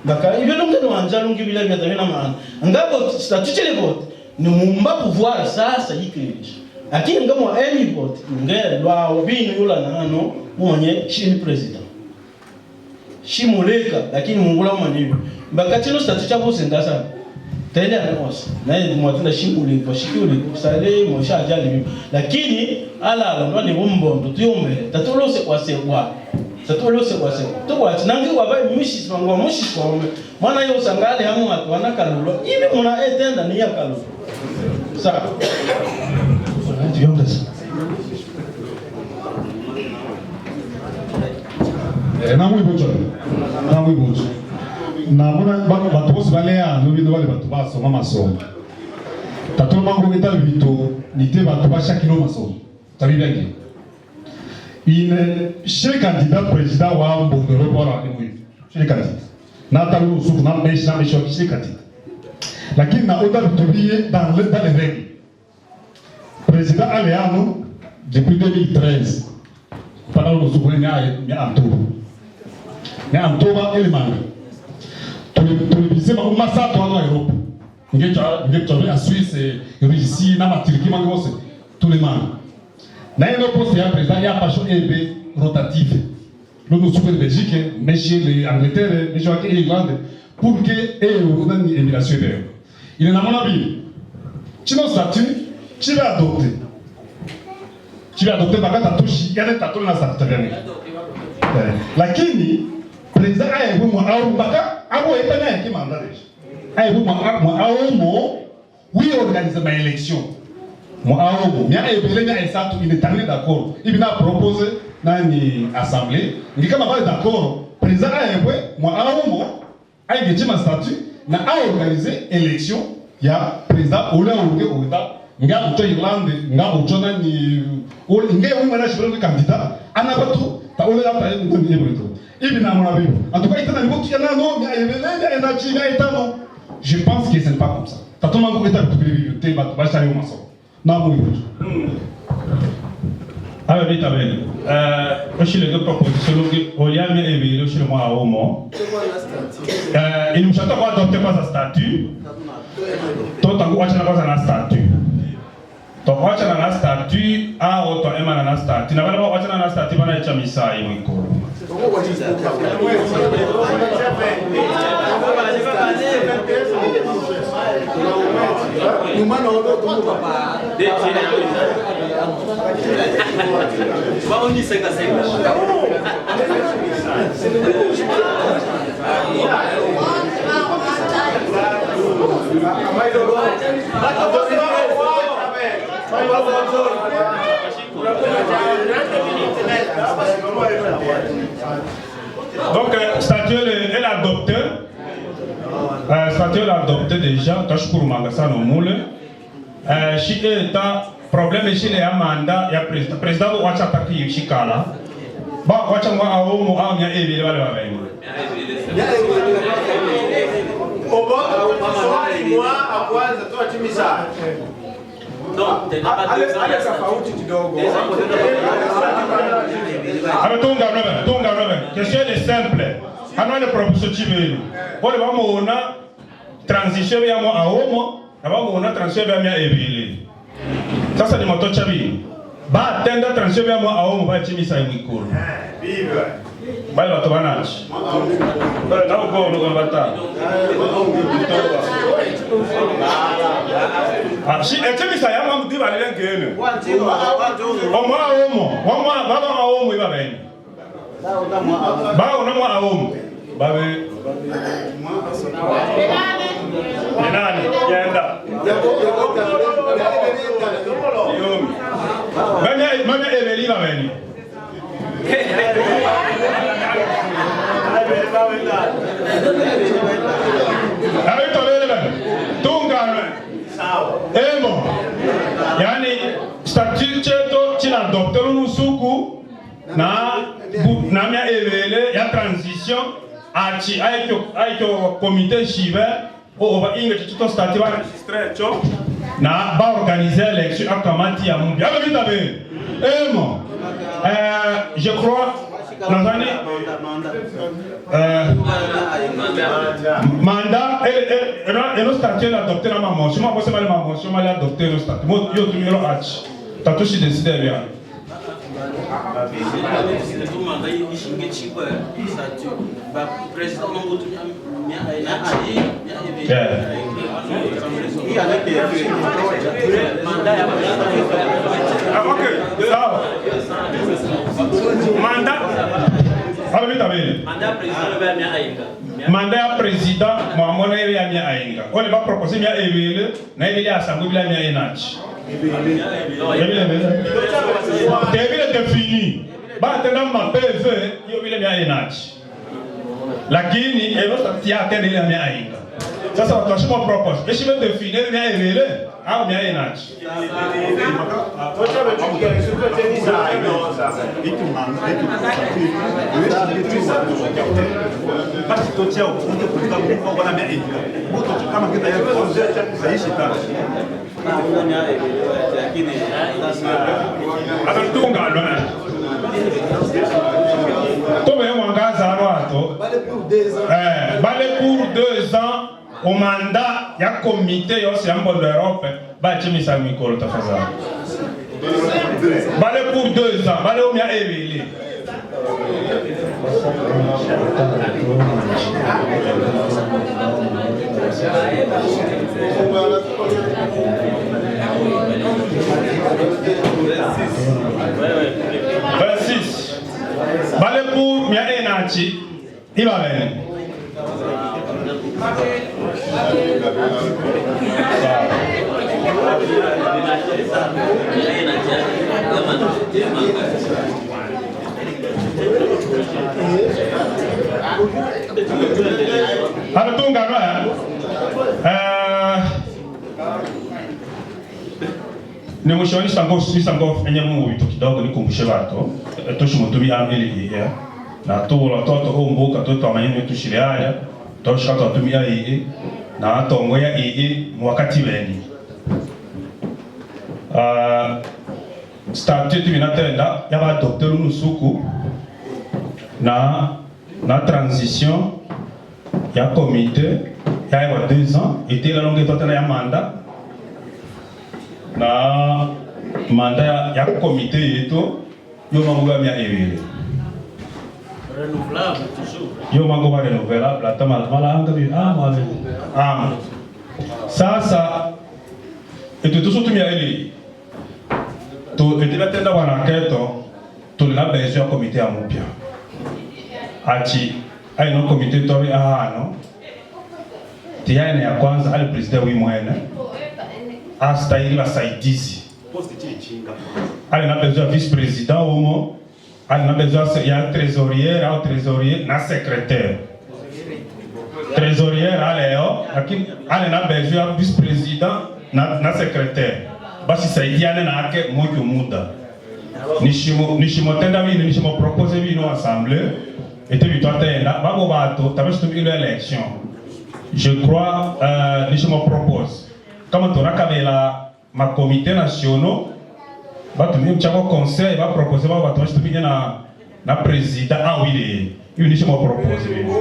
baka ibelonge no anjalungi bila vya tena maana nga vote statut chele vote ni mumba pouvoir sasa yikirije lakini nga mo any vote nge lwa obini yula nano mwenye chini president shimuleka lakini mungula mwanyo baka chino statut cha bose ngasa tende anawasa na mwatenda shimuleka shikule sale mo shaja libi lakini ala ndo ni bombondo tuyombe tatolose kwa sewa tatolose kwa sewa to kwa tinangi kwa bai mishi swango mushi swome mwana yo sangale hamu watu wanakalulo ibe muna etenda ni yakalulo sawa tuyombe na muy mucho na muna batu bose balea no bino bale batu basoma masomo tatolo mango ngeta vito nite batu bashakino masomo tabibengi ine chez candidat président wa mbondoro bora ni mwi chez candidat na talu suku na mesha chez candidat lakini na oda bitobie dans les règles président Aleano depuis 2013 pendant le suku ni Antoba Elimanga tulisema masato hapa Europe ngecho ya Suisse Russie na Turquie mangose tous les membres na ino poste ya président ya passion ebe rotative nous sommes Belgique mais chez les Angleterre mais chez Irlande pour que on ait une émigration vers il est dans mon avis chino statut tu vas adopter bakata tushi yale tatu na statut gani lakini président aye mo au baka abo etana yake mandaje aye mo au mo oui organiser ma élection mo au mo mia ebele mia esatu il est allé d'accord il vient proposer na ni assemblée ngi kama bale d'accord président aye mo au mo aye gechima statut na a organiser élection ya président ole oda nga buto Irlande nga bujona ni ole nge wo mwana shibelo candidat anabatu ta ole ya pa ni ebreto ibi na mona bibo en tout cas itana ni botu yana no ya ebele ya na chiga itano je pense que ce n'est pas comme ça tato mango eta tu bibliothèque ba ba shayo maso na mo ibo ah oui t'as bien aussi les deux propositions que Oliam et Ebele chez moi à Omo il nous chante quoi adopter pas sa statut toi t'as quoi chana pas sa statut to wacha na statut a oto ema na statut na bana wacha na statut bana echa misai mwiko Donc, statut elle adopté. Statut elle adopté déjà. Tashkuru magasa no mule. Si eta problème chez les amanda ya président. Président wacha taki shikala. Ba wacha mwa aomo a mya ebele bale babenga. Obo moi a kwanza toa timisa. Non, allez tofauti kidogo. Tunga robe. Question est simple. Anwa le proposition chibelu. Wale bamuona transition ya mo aomo, na bamuona transition ya mya ebele. Sasa ni moto chabi. Ba tenda transition ya mo aomo ba chimisa imikuru. Vive. Bale watu banachi. Na uko ndo bata. Si echimisa ya mamu diba lele ngene. Omwa aomo iba bene. Ba ona mwa aomo. Babe Nani? Yenda. Mami Evelina veni. Avito vele. Tungano. Emo. Yani statut cheto china docteur nusuku na mia Evele ya transition achi aiko comité chive o va inga tuto statut va enregistrer cho na ba organiser élection akamati ya mumbi. Alo vita be. Emo. Je crois mandat et nos statuts adoptés dans ma motion. Moi, c'est ma motion, je l'ai adopté nos statuts. Moi, je suis le H. T'as tout décidé bien. Mandat président, moi je vais aller on va proposer à Evele, na Evele assemblée bila mia enach. Evele défini. Ba tena ma PV, yo bila mia enach. Lakini eno statia tena ile mia ainga. Sasa watu washimo propose. Eshi be définir mia Evele, au mia enach. Basi totia ufunde kulika mko na mimi. Mtu kama kita yako saishi tena. Lakini akatunga ndo. Tobe mwangaza watu. Bale pour 2 ans au mandat ya comité yose ya mbondo Europe ba chimisa mikolo tafadhali. Bale pour 2 ans, bale umia Evele. Versus. Bale pour mia enachi. Il va venir. Anatunga ni mwishoni sango enye mungu vitu kidogo nikumbushe watu tushimutumi amili ya na tuwa watoto umbuka tuto amanyi tushile haya toshaka tutumia hii na tongoya hii wakati weni statut binatenda yaba docteur nusuku na transition ya comité ya 2 ans était la longue totale ya mandat na mandat ya comité yeto yo mango ya Evele renouvelable toujours. Yo mango ba renouvelable atama malanga bi sasa eto tusutumia ele to etela tenda wana keto to la besoin comité ya mupya achi ai no comité to bi no tiane ya kwanza ali president wi mwene hasta ili wasaidizi ali na besoin vice président umo ali na besoin ya trésorier au trésorier na secrétaire trésorier aleo lakini ali na besoin vice président na secrétaire basi saidiane na ake moyo muda nishimo tenda vile nishimo propose vino assemblée était victoire tenda babo bato tabashi tumilo élection je crois nishimo propose kama tunakabela ma comité nationaux batumie mchako conseil va proposer ba bato bashi tumile na président oui il nishimo propose vino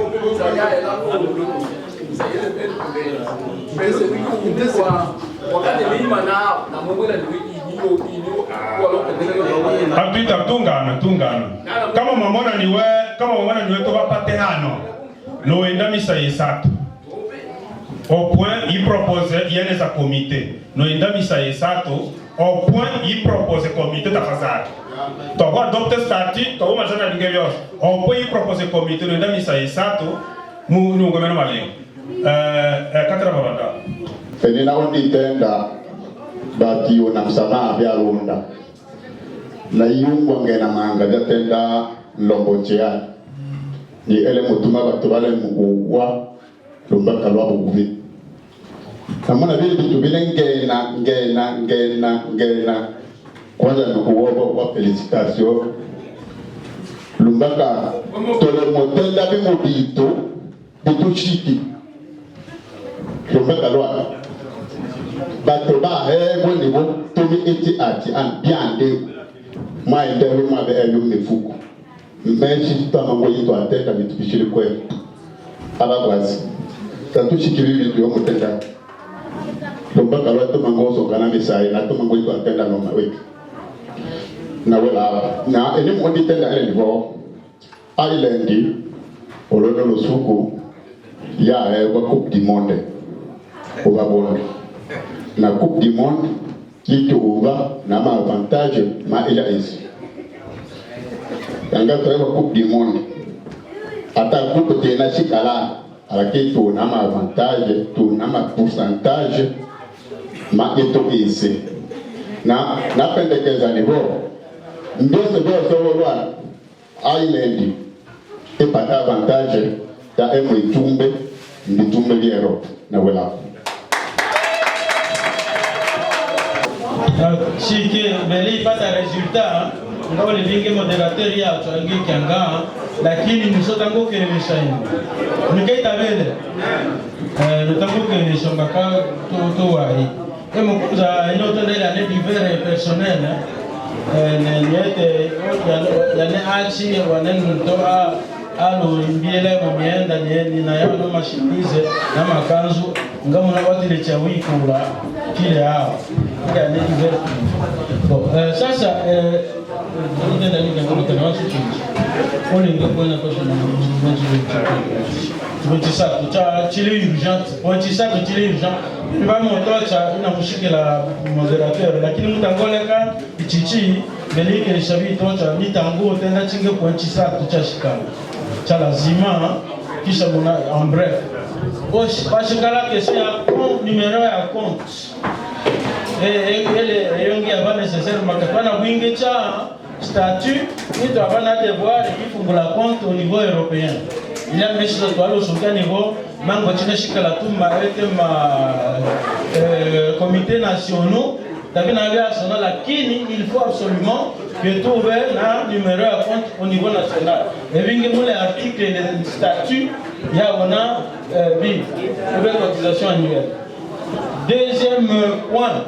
Apita tungano. Kama mamona niwe to bapate hano. No enda misa yesatu. Au point il propose yene sa comité. No enda misa yesatu. Au point il propose comité ta fazade. To va adopter statut, to va majana dingeyo. Au point il propose comité no enda misa yesatu. mu ngomeno mali katra babata penina ondi tenda batio na msamaha vya runda na yungwa ngena manga vya tenda lombochea ni ele mutuma batu bale mugwa lumba kalwa buguvi namona vile vitu vile ngena kwanza nukuwobo kwa felicitation lumbaka tole motenda bimudito butushiki lumbaka lwa bato ba hebo nibo tomi eti ati an biande mai ndewe mabe elu mifuko mechi tamango yito atenda mitubishiri kwe abagwazi tatushikiri bitu yo motenda lumbaka lwa tomango so kana misai na tomango yito atenda no maweki na wela na eni modi tenda ele nivo island olono lusuku ya wa coupe du monde oba bonde na coupe du monde qui uva na ma avantage ma ila isi yanga to wa coupe du monde ata coupe tena shikala alaki to na ma avantage to na ma pourcentage ma eto isi na pendekeza nivo ndio sebo island ipata avantage ya emo itumbe nditumbe liero na wela Chike beli pata resultat ngao le vinge moderateur ya twangi kyanga lakini nisota ngo kelesha hivi nikaita bele notambo kelesha mbaka to wai emo kuza inoto ndele ane divers personnel niete yane achi wanenunto alo imbiele mumienda ni na yao no mashinize na makanzu ngamu na watu lecha wikula kile hao ya ne divers sasa ndio ndio ndio kuna watu kingi ole ngoko na kwa sababu tumejisaka cha chile urgent tumejisaka chile urgent kwa motocha ina kushikila moderateur lakini mtangoleka ichichi belike ni shabi tocha mitango tenda chinge kwa chisa tuchashikana cha lazima kisha muna en bref bashikala question ya numéro ya compte ele yongi ava nécessaire makapana winge cha statut il doit avoir devoir ifungula compte au niveau européen il y a mesure de toile au niveau mango chine shikala tumba ete ma comité nationaux Tabina national lakini il faut absolument que trouve un numéro à compte au niveau national. Et bien que les articles et les statuts, il y a une cotisation annuelle. Deuxième point,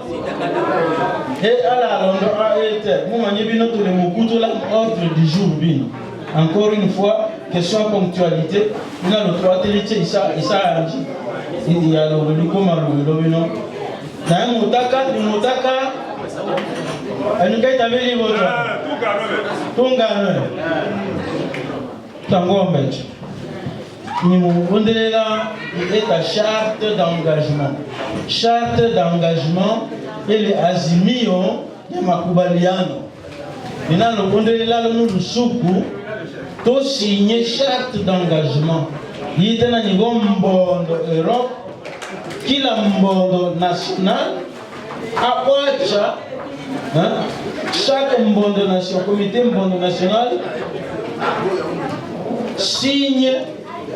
et à la Londres a été, nous manibino tous les mots l'ordre du jour bino. Encore une fois, question ponctualité, il y a le droit de l'ité, il y a le comment na mutaka ni mutaka anukaita beli boto tungano tangombe ni mundelela eta charte d'engagement ile azimio ya makubaliano ninalopondelela lo lusuku to signer charte d'engagement yitena ni gombondo Europe kila mbondo national apoacha chaque mbondo national comité mbondo national signe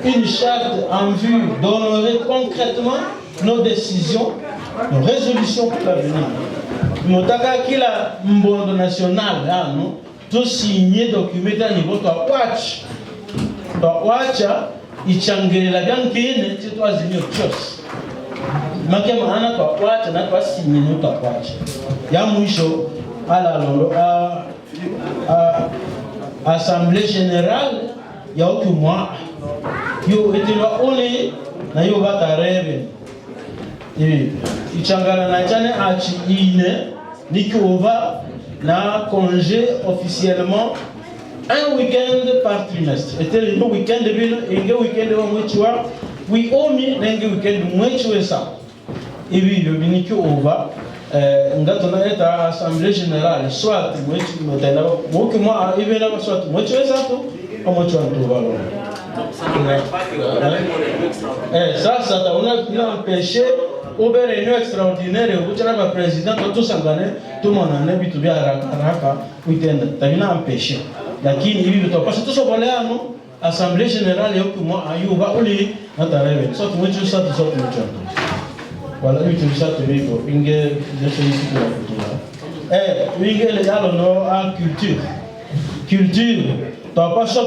une charte en vue d'honorer concrètement nos décisions, nos résolutions pour l'avenir. Motaka kila mbondo national ano to signer document à niveau to apoacha ichangelela byankine tito azimio chose makia maana kwa kwacha na kwa sinyini kwa kwacha ya mwisho ala lolo assemblée générale ya okumwa yo etilwa ole na yo batarebe ichangana na chane achi ine nikiova na congé officiellement un week-end par trimestre. Était le week-end de ville et le week-end de Mouchoua. Oui, au mieux, le week-end de Mouchoua ça. Et oui, le minique ova. On a été à l'Assemblée générale, soit Mouchoua, moi, soit Mouchoua ça, ou Mouchoua tout va. Sasa tuna empêché au réunion extraordinaire où tu as le président tout sangane tout mon année bitu bia haraka kuitenda tabina empêché lakini hivi tutapaswa tusoboleano assemblée générale yoku mo ayuba uli natarebe so tumecho sa so tumecho wala bitu bisa tulipo inge desho hizi kwa kutoa inge le yalo no a culture tutapaswa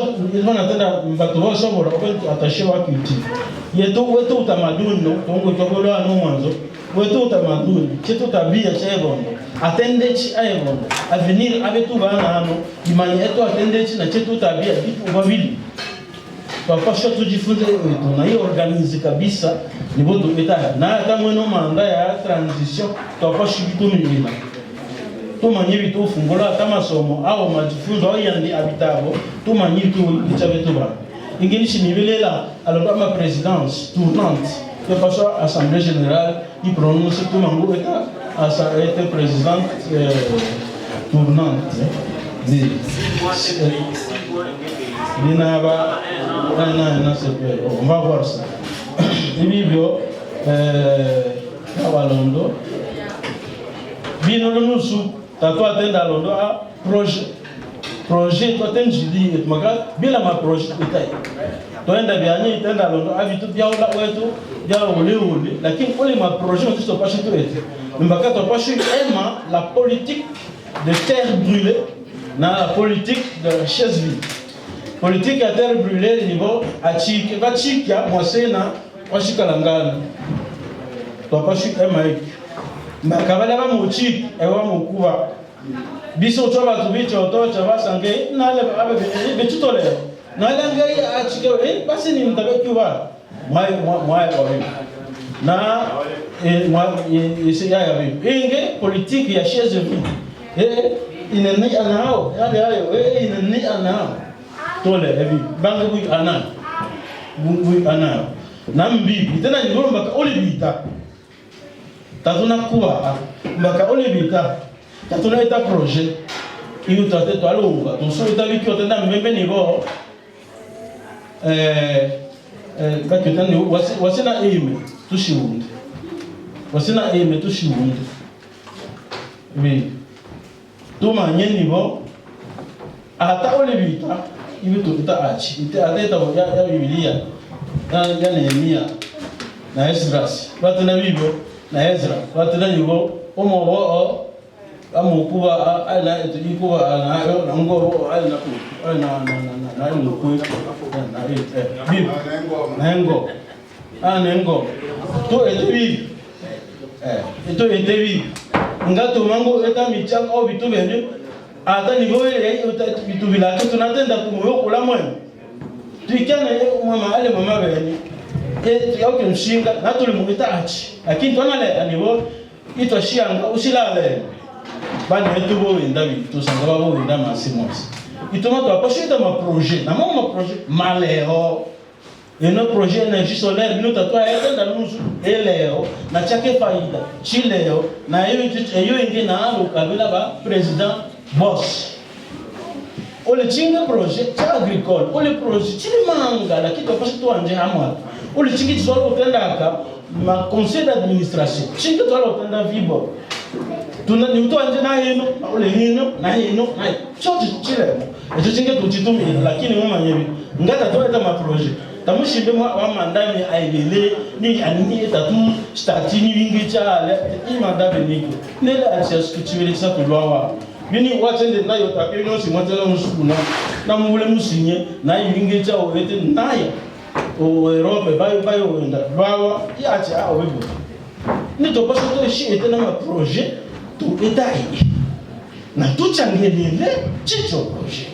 tunatenda mbatu wao sobora kwa attaché wa culture yetu wetu utamaduni tongo tokolo no mwanzo wetu utamaduni chetu tabia chebo attendechi ayebo avenir abetu bana ano imani yetu attendechi na chetu tabia vitu vavili tunapaswa tujifunze wetu na hiyo organize kabisa ni bodo eta na hata mweno manda ya transition tunapaswa kutumia tumanyi vitu fungula kama somo au majifunzo au yandi abitabo tumanyi vitu bichabetu bana ingenishi nivelela alors ma présidence tournante que passe assemblée générale il prononce tout mango eta asa été présidente tournante Dinaba on va voir ça ibibyo Londo bino nusu tatu atenda Londo a projet to tenjili et maga bila ma projet itai toenda bianye itenda Londo avitu biaula wetu biaula ule lakini kule ma projet on pas tout et mbaka to pas ema la politique de terre brûlée na la politique de chaise vide politique à terre brûlée niveau achike bachikia mwasena washikalangana to pas ema makabala ba mochik ewa mokuba biso to ba tubicho to cha basange nale abe betutole nale ngai achike basi ni mtabekuwa mwai owe na isi ya bibi inge politique ya chaise vide ineni anao yale hayo ineni anao tole ebi bangu bu ana bu ana nambi tena ni ngomba ka olibita tatuna kuwa mbaka olibita tatuna eta projet iyo tate to alunga to so eta bikyo tenda mbembe ni bo bakyo tani wasina aime tushiwunde wasina aime tushiwunde bi tuma nyeni bo ata olibita ibi to ita achi ita ateta ya Biblia ya Nehemia na Esdras batuna bibo na Ezra batuna yugo omo bo amokuba ala etuikuba ana na ngoro ala na ngoko na bibo na ngo anengo to etebi eto etebi ngato mango eta michang au bitu bene ata nivo ye bitu bilaka tunatenda kumoyo kula mwana tuikana mama ale mama bene yauke mshinga na tulimuita achi lakini tonale anivo ito shianga usilale bana yetu bo ndabi tusanga babo ndama simos itoma to aposhita ma projet na ma projet maleo et notre projet énergie solaire nous tatwa yenda nusu eleo na chake faida chileo na hiyo ingi na alo kabila ba president boss ole chinga projet cha agricole ole projet chilimanga lakini topasha to anje hamwa ole chingi tsolo utenda aka ma conseil d'administration chinga tsolo utenda vibo tuna ni mtu anje na yeno ole hino na chote chile eto chinga tutitumi lakini mama nyebi ngata to eta ma projet tamushimbe wa mandami aibele ni anini etatu statini wingi chale imanda beniko nele access kuchiwele sa tulwa bini watende nayo tapio no si motela musuna na mule musinye na wingi cha owete nayo o Europe bayo wenda bawa yache a webo ni to paso to shi etena ma projet to etai na tuchangelele chicho projet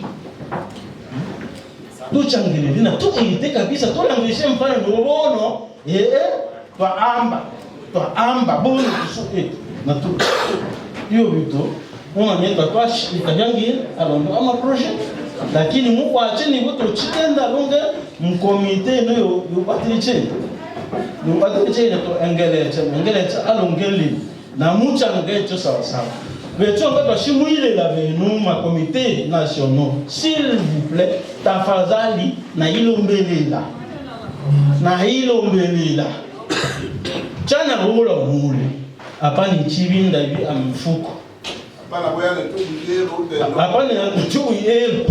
tuchangelele na tu ite kabisa to langishe mfano ndobono twaamba bono tusuke na tu hiyo vitu mwanyenda kwa itajangi alondo ama projet lakini muko acheni boto chitenda longe mkomite no yobatiriche to engelecha alongeli na mucha ngecho sawa sawa Mais tu as chimouillé la nous, ma comité national. S'il vous plaît, ta fazali na ilombelela. Na ilombelela. Chana hula mule. Hapa ni chibinda hivi amfuko. Hapa ni tu yelo.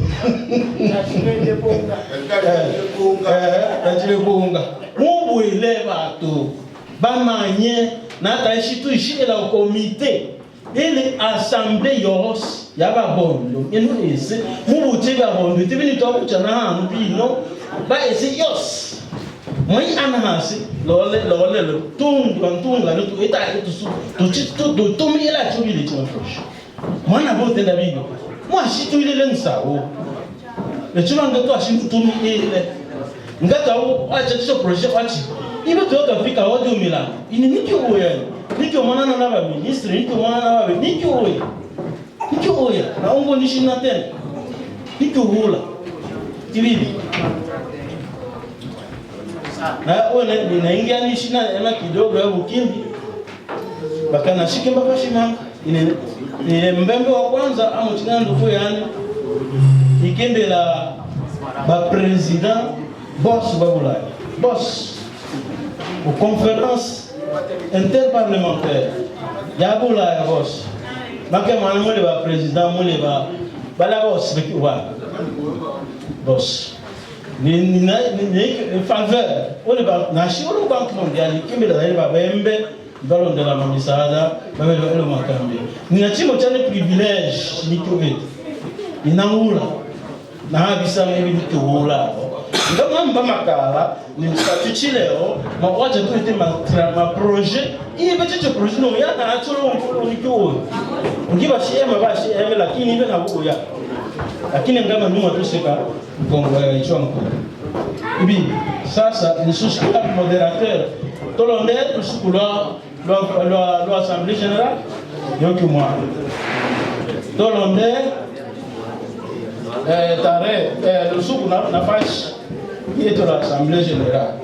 Nachile bunga. Mubu ile bato. Bamanye na taishi tu ishi la comité. Ele assemblée yos yaba bondo. Enu ese mubu tiba bondo. Tibi ni toku chana hanu bino. Ba ese yos. Moi anahasi lole tunga tu eta tu tumi ela tu ile tu approche. Moi na vote da bigo. Moi si tu ile lensa o. Le tu langa tu ashi tumi ile. Ngata o acha tu projet achi. Ibe tu ka fika audio mila. Ini nikyo oya. Nikyo mwana na ba ministre, nikyo mwana na ba nikyo oya. Nikyo oya. Na ongo nishi na tena. Nikyo hula. Tibibi. Na one ninaingia nishi na kidogo ya ukimbi bakana shike mpaka shimanga ni mbembe wa kwanza amu tina ndufu yani ikembe la ba president boss babula boss au conférence interparlementaire ya bula ya boss make mwana mule ba president mule ba bala boss bekiwa boss ni faveur on va national banque mondiale kimbe la ba bembe ballon de la mamisada ba le makambi ni nachimo chane privilege ni kubeti inaula na habisa mimi nitoula ngama mba makala ni statut leo ma waje tu ete ma projet ibe chicho projet no ya na atolo nikyo ngiba shema ba shema lakini ibe na buko ya lakini ngama nyuma tuseka Congo ya Ichonko. Ibi, sasa ni suscula modérateur. Tolonde suscula l'Assemblée générale. Yoki moi. Tolonde tare le suscula na faish qui est l'Assemblée générale.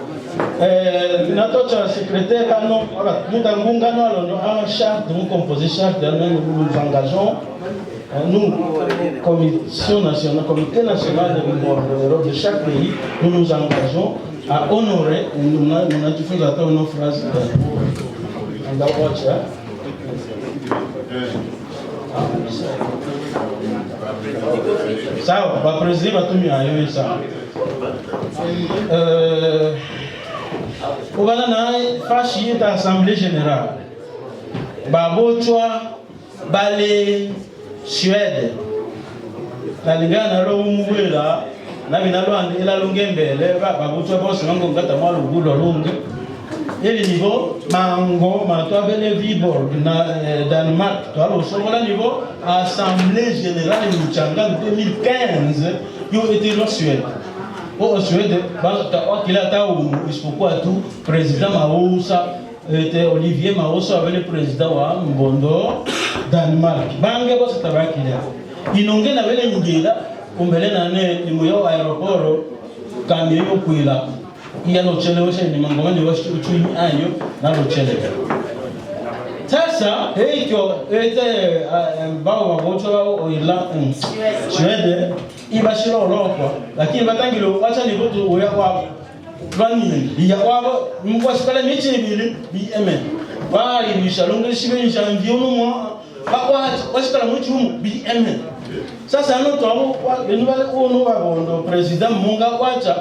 Notre secrétaire non, voilà, nous avons un charte, nous composons charte, nous nous engageons. Nous, Commission nationale, Comité national de l'Europe de chaque pays, nous nous engageons à honorer, nous avons fait une phrase on the watch, ça, va président va tout mieux arriver ça. Au Ghana, Fachi est à l'Assemblée générale. Babo Chua, Balé, Suède. La Liga na lo mwela na binalo andela lungembele Babo Chua boss mango ngata mwalo gudo lunge. Ele niveau mango matwa bele vibor na Danemark to alo somola niveau Assemblée générale Luchanga 2015 yo était en Suède. Au Suède, il a été pourquoi tout président Maoussa était Olivier Maoussa avec le président wa Mbondo Danemark. Bange boss tabakila. Inonge na vele ngila umbele na ne imuyo aeroport kamyo yo kuila. Iya lo chelewesha ni mangoma ni washi uchumi ayo na lo chelewe. Sasa hiyo ete bao wagocho wao ila Suède ibashira olokwa lakini batangilo acha ni boto oya kwa bani ya kwa mko sikala michi ibili BMN bali ni shalonga shibe janvier no mwa bakwa wasikala muchi mu BMN sasa no to abo benu bale ono babondo president munga kwacha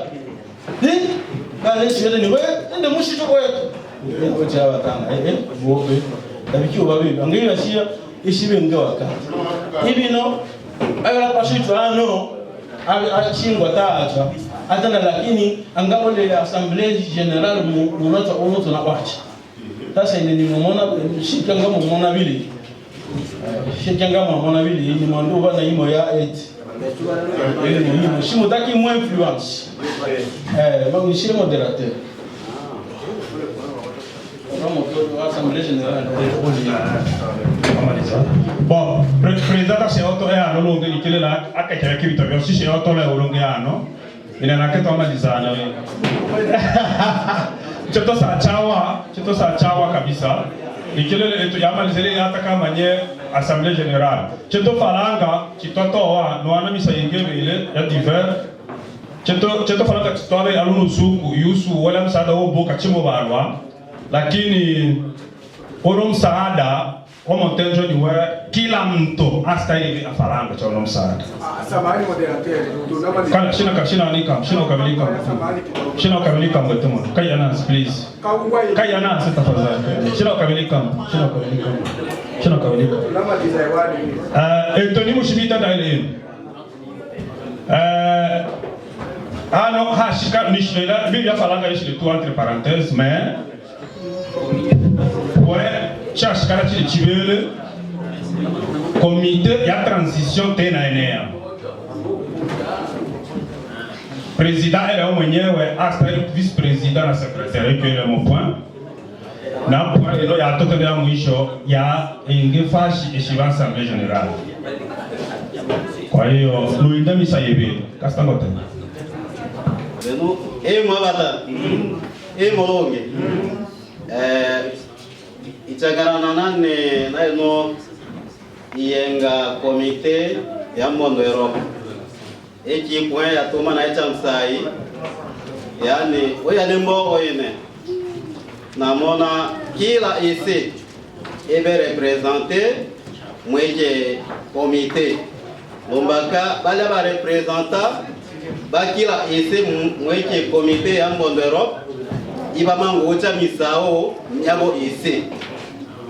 bale shibe ni we ende mushi to kwetu ko cha batanga bobe tabiki obabe ngiri ashia ishibe ngawaka ibino agala pashitu ano achingwa taacha atana lakini angapo le Assemblée générale munota ono na kwacha sasa ni mumona shikanga mumona bili shikanga mumona bili ni manduba na imo ya 8 ele muhimu shimutaki mo influence bangu shire modérateur Assemblée générale bon, président c'est auto et à l'olongue il est là à quelqu'un qui vit aussi c'est auto là olongue non il en a que toi malizana chito sa chawa kabisa ikile ya malizele hata kama nye assemblée générale. Cheto falanga, chitotoa, noana misa yengebele, ya divers. Cheto falanga chitoa alunu suku, yusu, wala msaada obo kachimo barwa. Lakini, ono msaada, Como tenjo ni wewe kila mtu astahili afaranga cha uno msaada. Samahani moderateur, Kana shina ukamilika mwetumo. Kaya Anas please. Kaya Anas tafadhali. Shina ukamilika. Lama dizaiwani. Etoni mushibita daile. Ano hashika nishlela Biblia falanga ishile tu entre parenthèses mais ouais chaque caractère chibele comité ya transition tena enea président ele mwenyewe hasta vice président na secrétaire ile mon point na point ilo ya tote ya mwisho ya ingefashi eshiba assemblée générale kwa hiyo luinda misayebe kastangote beno mwabata molonge itagarana nane naino iyenga komite ya mondo Europe eki point ya toma na chamsai yani oya nembo oyene namona kila ici ebe représenter mweje komite lombaka bale ba représenter bakila ici mweje komite ya mondo Europe iba mangocha misao nyabo ici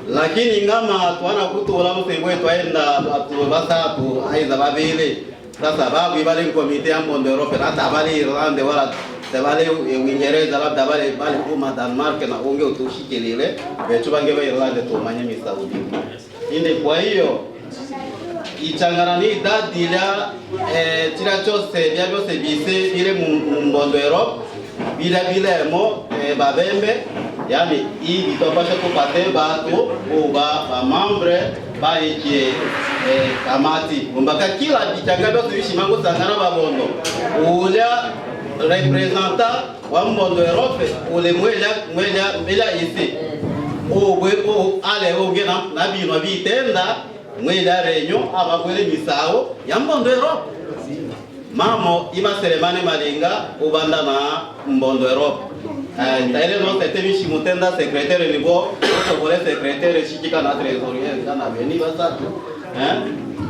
lakini ngama twana kutola mutengwe twaenda batu basatu aiza babele sasa babu ibale komite ya mondo Europe hata bale Irlande wala tabale Uingereza labda bale kuma Denmark na unge utushikelele betu bange ba Irlande tumanye misaudi inde kwa hiyo ichangana ni dadila tira chose bya byose bise bile mu mondo Europe bila mo babembe yani hii itopasha kupate batu ba membre ba eki kamati mbaka kila bichangado tuishi mango sangana babondo ulia representa wa mbondo Europe ule mwela isi o ale oge na bino bitenda mwela renyo abakwele misao ya mbondo Europe mamo ima seremane malinga ubanda na mbondo Europe ndaile no tete mishi mutenda secrétaire niveau to vole secrétaire shikika na trésorier kana beni basatu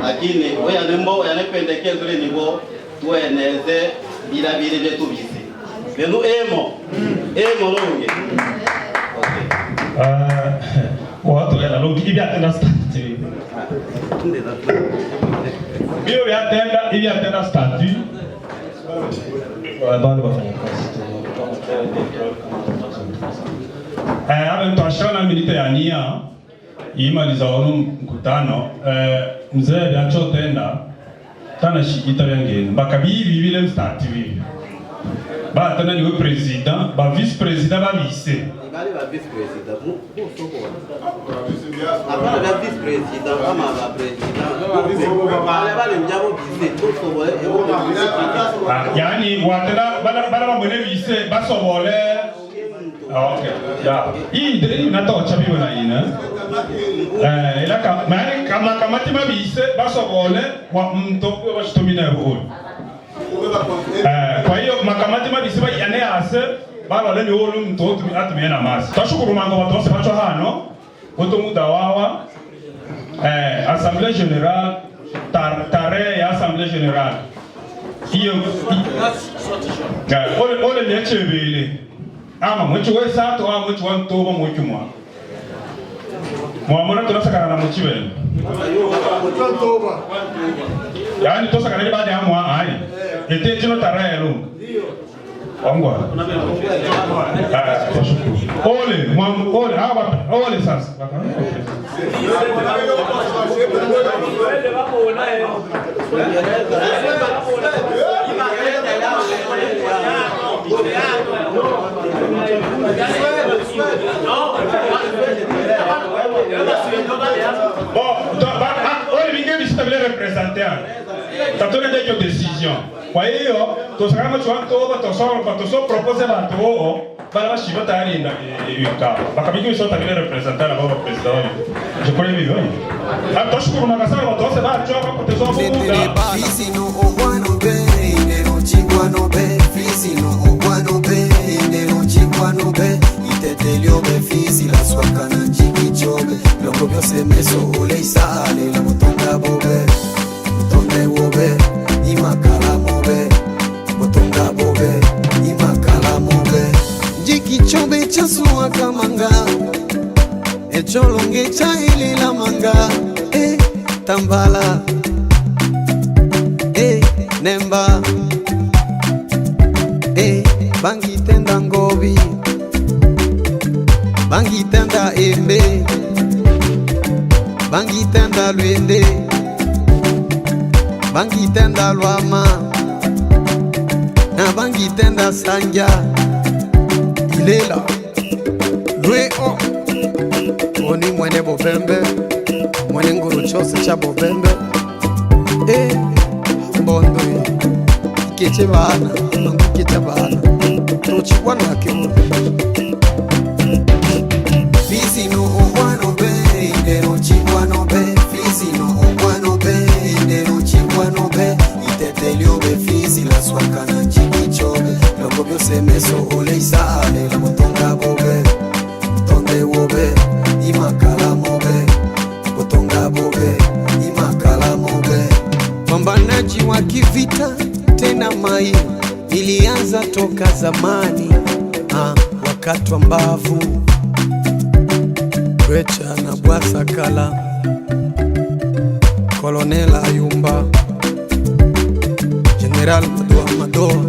lakini oya nembo ya nependekezo le niveau tueneze bila byetu bisi benu emo longe watu ya longe ibi atenda statut bio ya atenda statut bado bafanya kazi tuashana milita ya nia imaliza ono mkutano mzee vyacho tenda tana shikita vyangeni bakabibi vile mstati vivi ba tena niwe president ba vice president ba vice bali ba vice president apana ba vice president kama ba president bali mjabo vice tosobole yani watena bala mbone vice basobole okay ya hii ndio natocha biwe na ina ila kama kamati mabise basobole kwa mtoko washitumina huko kwa hiyo makamati mabise ba yane ase balo le yolo mtoto atumie na masi tashukuru mango watu wose bacho hano woto muda wawa assemblée générale tare ya assemblée générale hiyo ole nyechebele ama mwechu wesato ama mwechu wantoba mwechu mwamona tunasakana na mwechiwe yani tosakana ni baada ya mwa ai ete chino tarelo ongwa ole ole sasa ole vinge visitable representant tatone ndio decision kwa hiyo tosakama chwanto bato propose bato bala bashiba tayari nda yuka bakabiki so tabile representant na baba president je connais bien Atoshukuru na kasara watose ba choka kutezo buga. Fisi no ogwano be, nero chigwano be. Fisi no ogwano be, nero chigwano be. Itetelio be fisi la swaka na njiki chobe. Loko byose meso ole isale la mutonga bobe. Mutonde wobe, imakala mobe. Mutonga bobe, imakala mobe. Njiki chobe chasua kamanga. Echolonge cha ili la manga. Tambala, nemba, bangi tenda ngobi, bangi tenda embe, bangi tenda luende, bangi tenda luama, na bangi tenda sanja, ilela, lue o, oni mwene bobembe. Mwene nguru chose cha bobembe mbondo ikeche bana ikeche bana tochikwa na kimu Fisi no ogwano be nero chikwa no be Fisi no ogwano be nero chikwa no be Itetelio be fisi la swaka na chiki chobe Loko byose meso ole isale la mutonga bobe Tonde wobe imakala mobe Kutonga bobe, imakala mobe. Pambanaji wa kivita tena mai ilianza toka zamani, wakati wa mbavu Kwecha na Bwasa Kala, Kolonela Ayumba, General Madoa Madoa,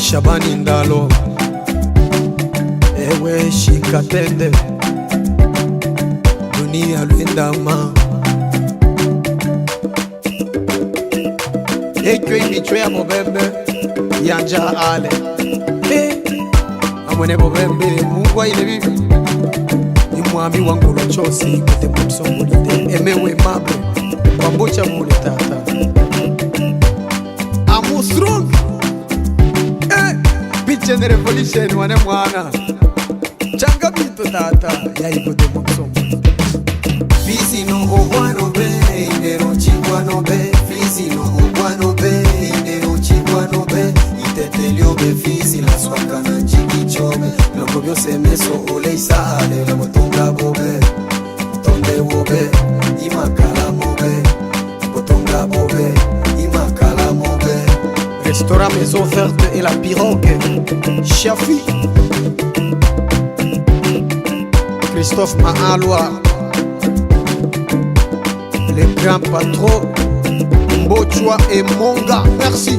Shabani Ndalo, ewe Shikatende, Dunia Luendama, Ekyo imichwe ya Bobembe Yanja Ale Amwene Bobembe Mungwa ile bibi Ni mwami wangu lo chosi Kute mutso mulite Emewe mabre Wambocha mule tata Amu strong Bitchen revolution wane mwana Changa bito tata Ya ikote mutso Fisi no ogwano be Nero chigwano be Fisi no ogwano be Nero chigwano be Itetelio be fisi la swaka na njiki chobe Loko byose meso ole isale la mutonga bobe Tonde wobe imakala mobe Mutonga bobe imakala mobe Restaurant Maison Verte et la Pirogue Shafi Christophe Maaloua les grands patrons Mbochwa et Monga, merci.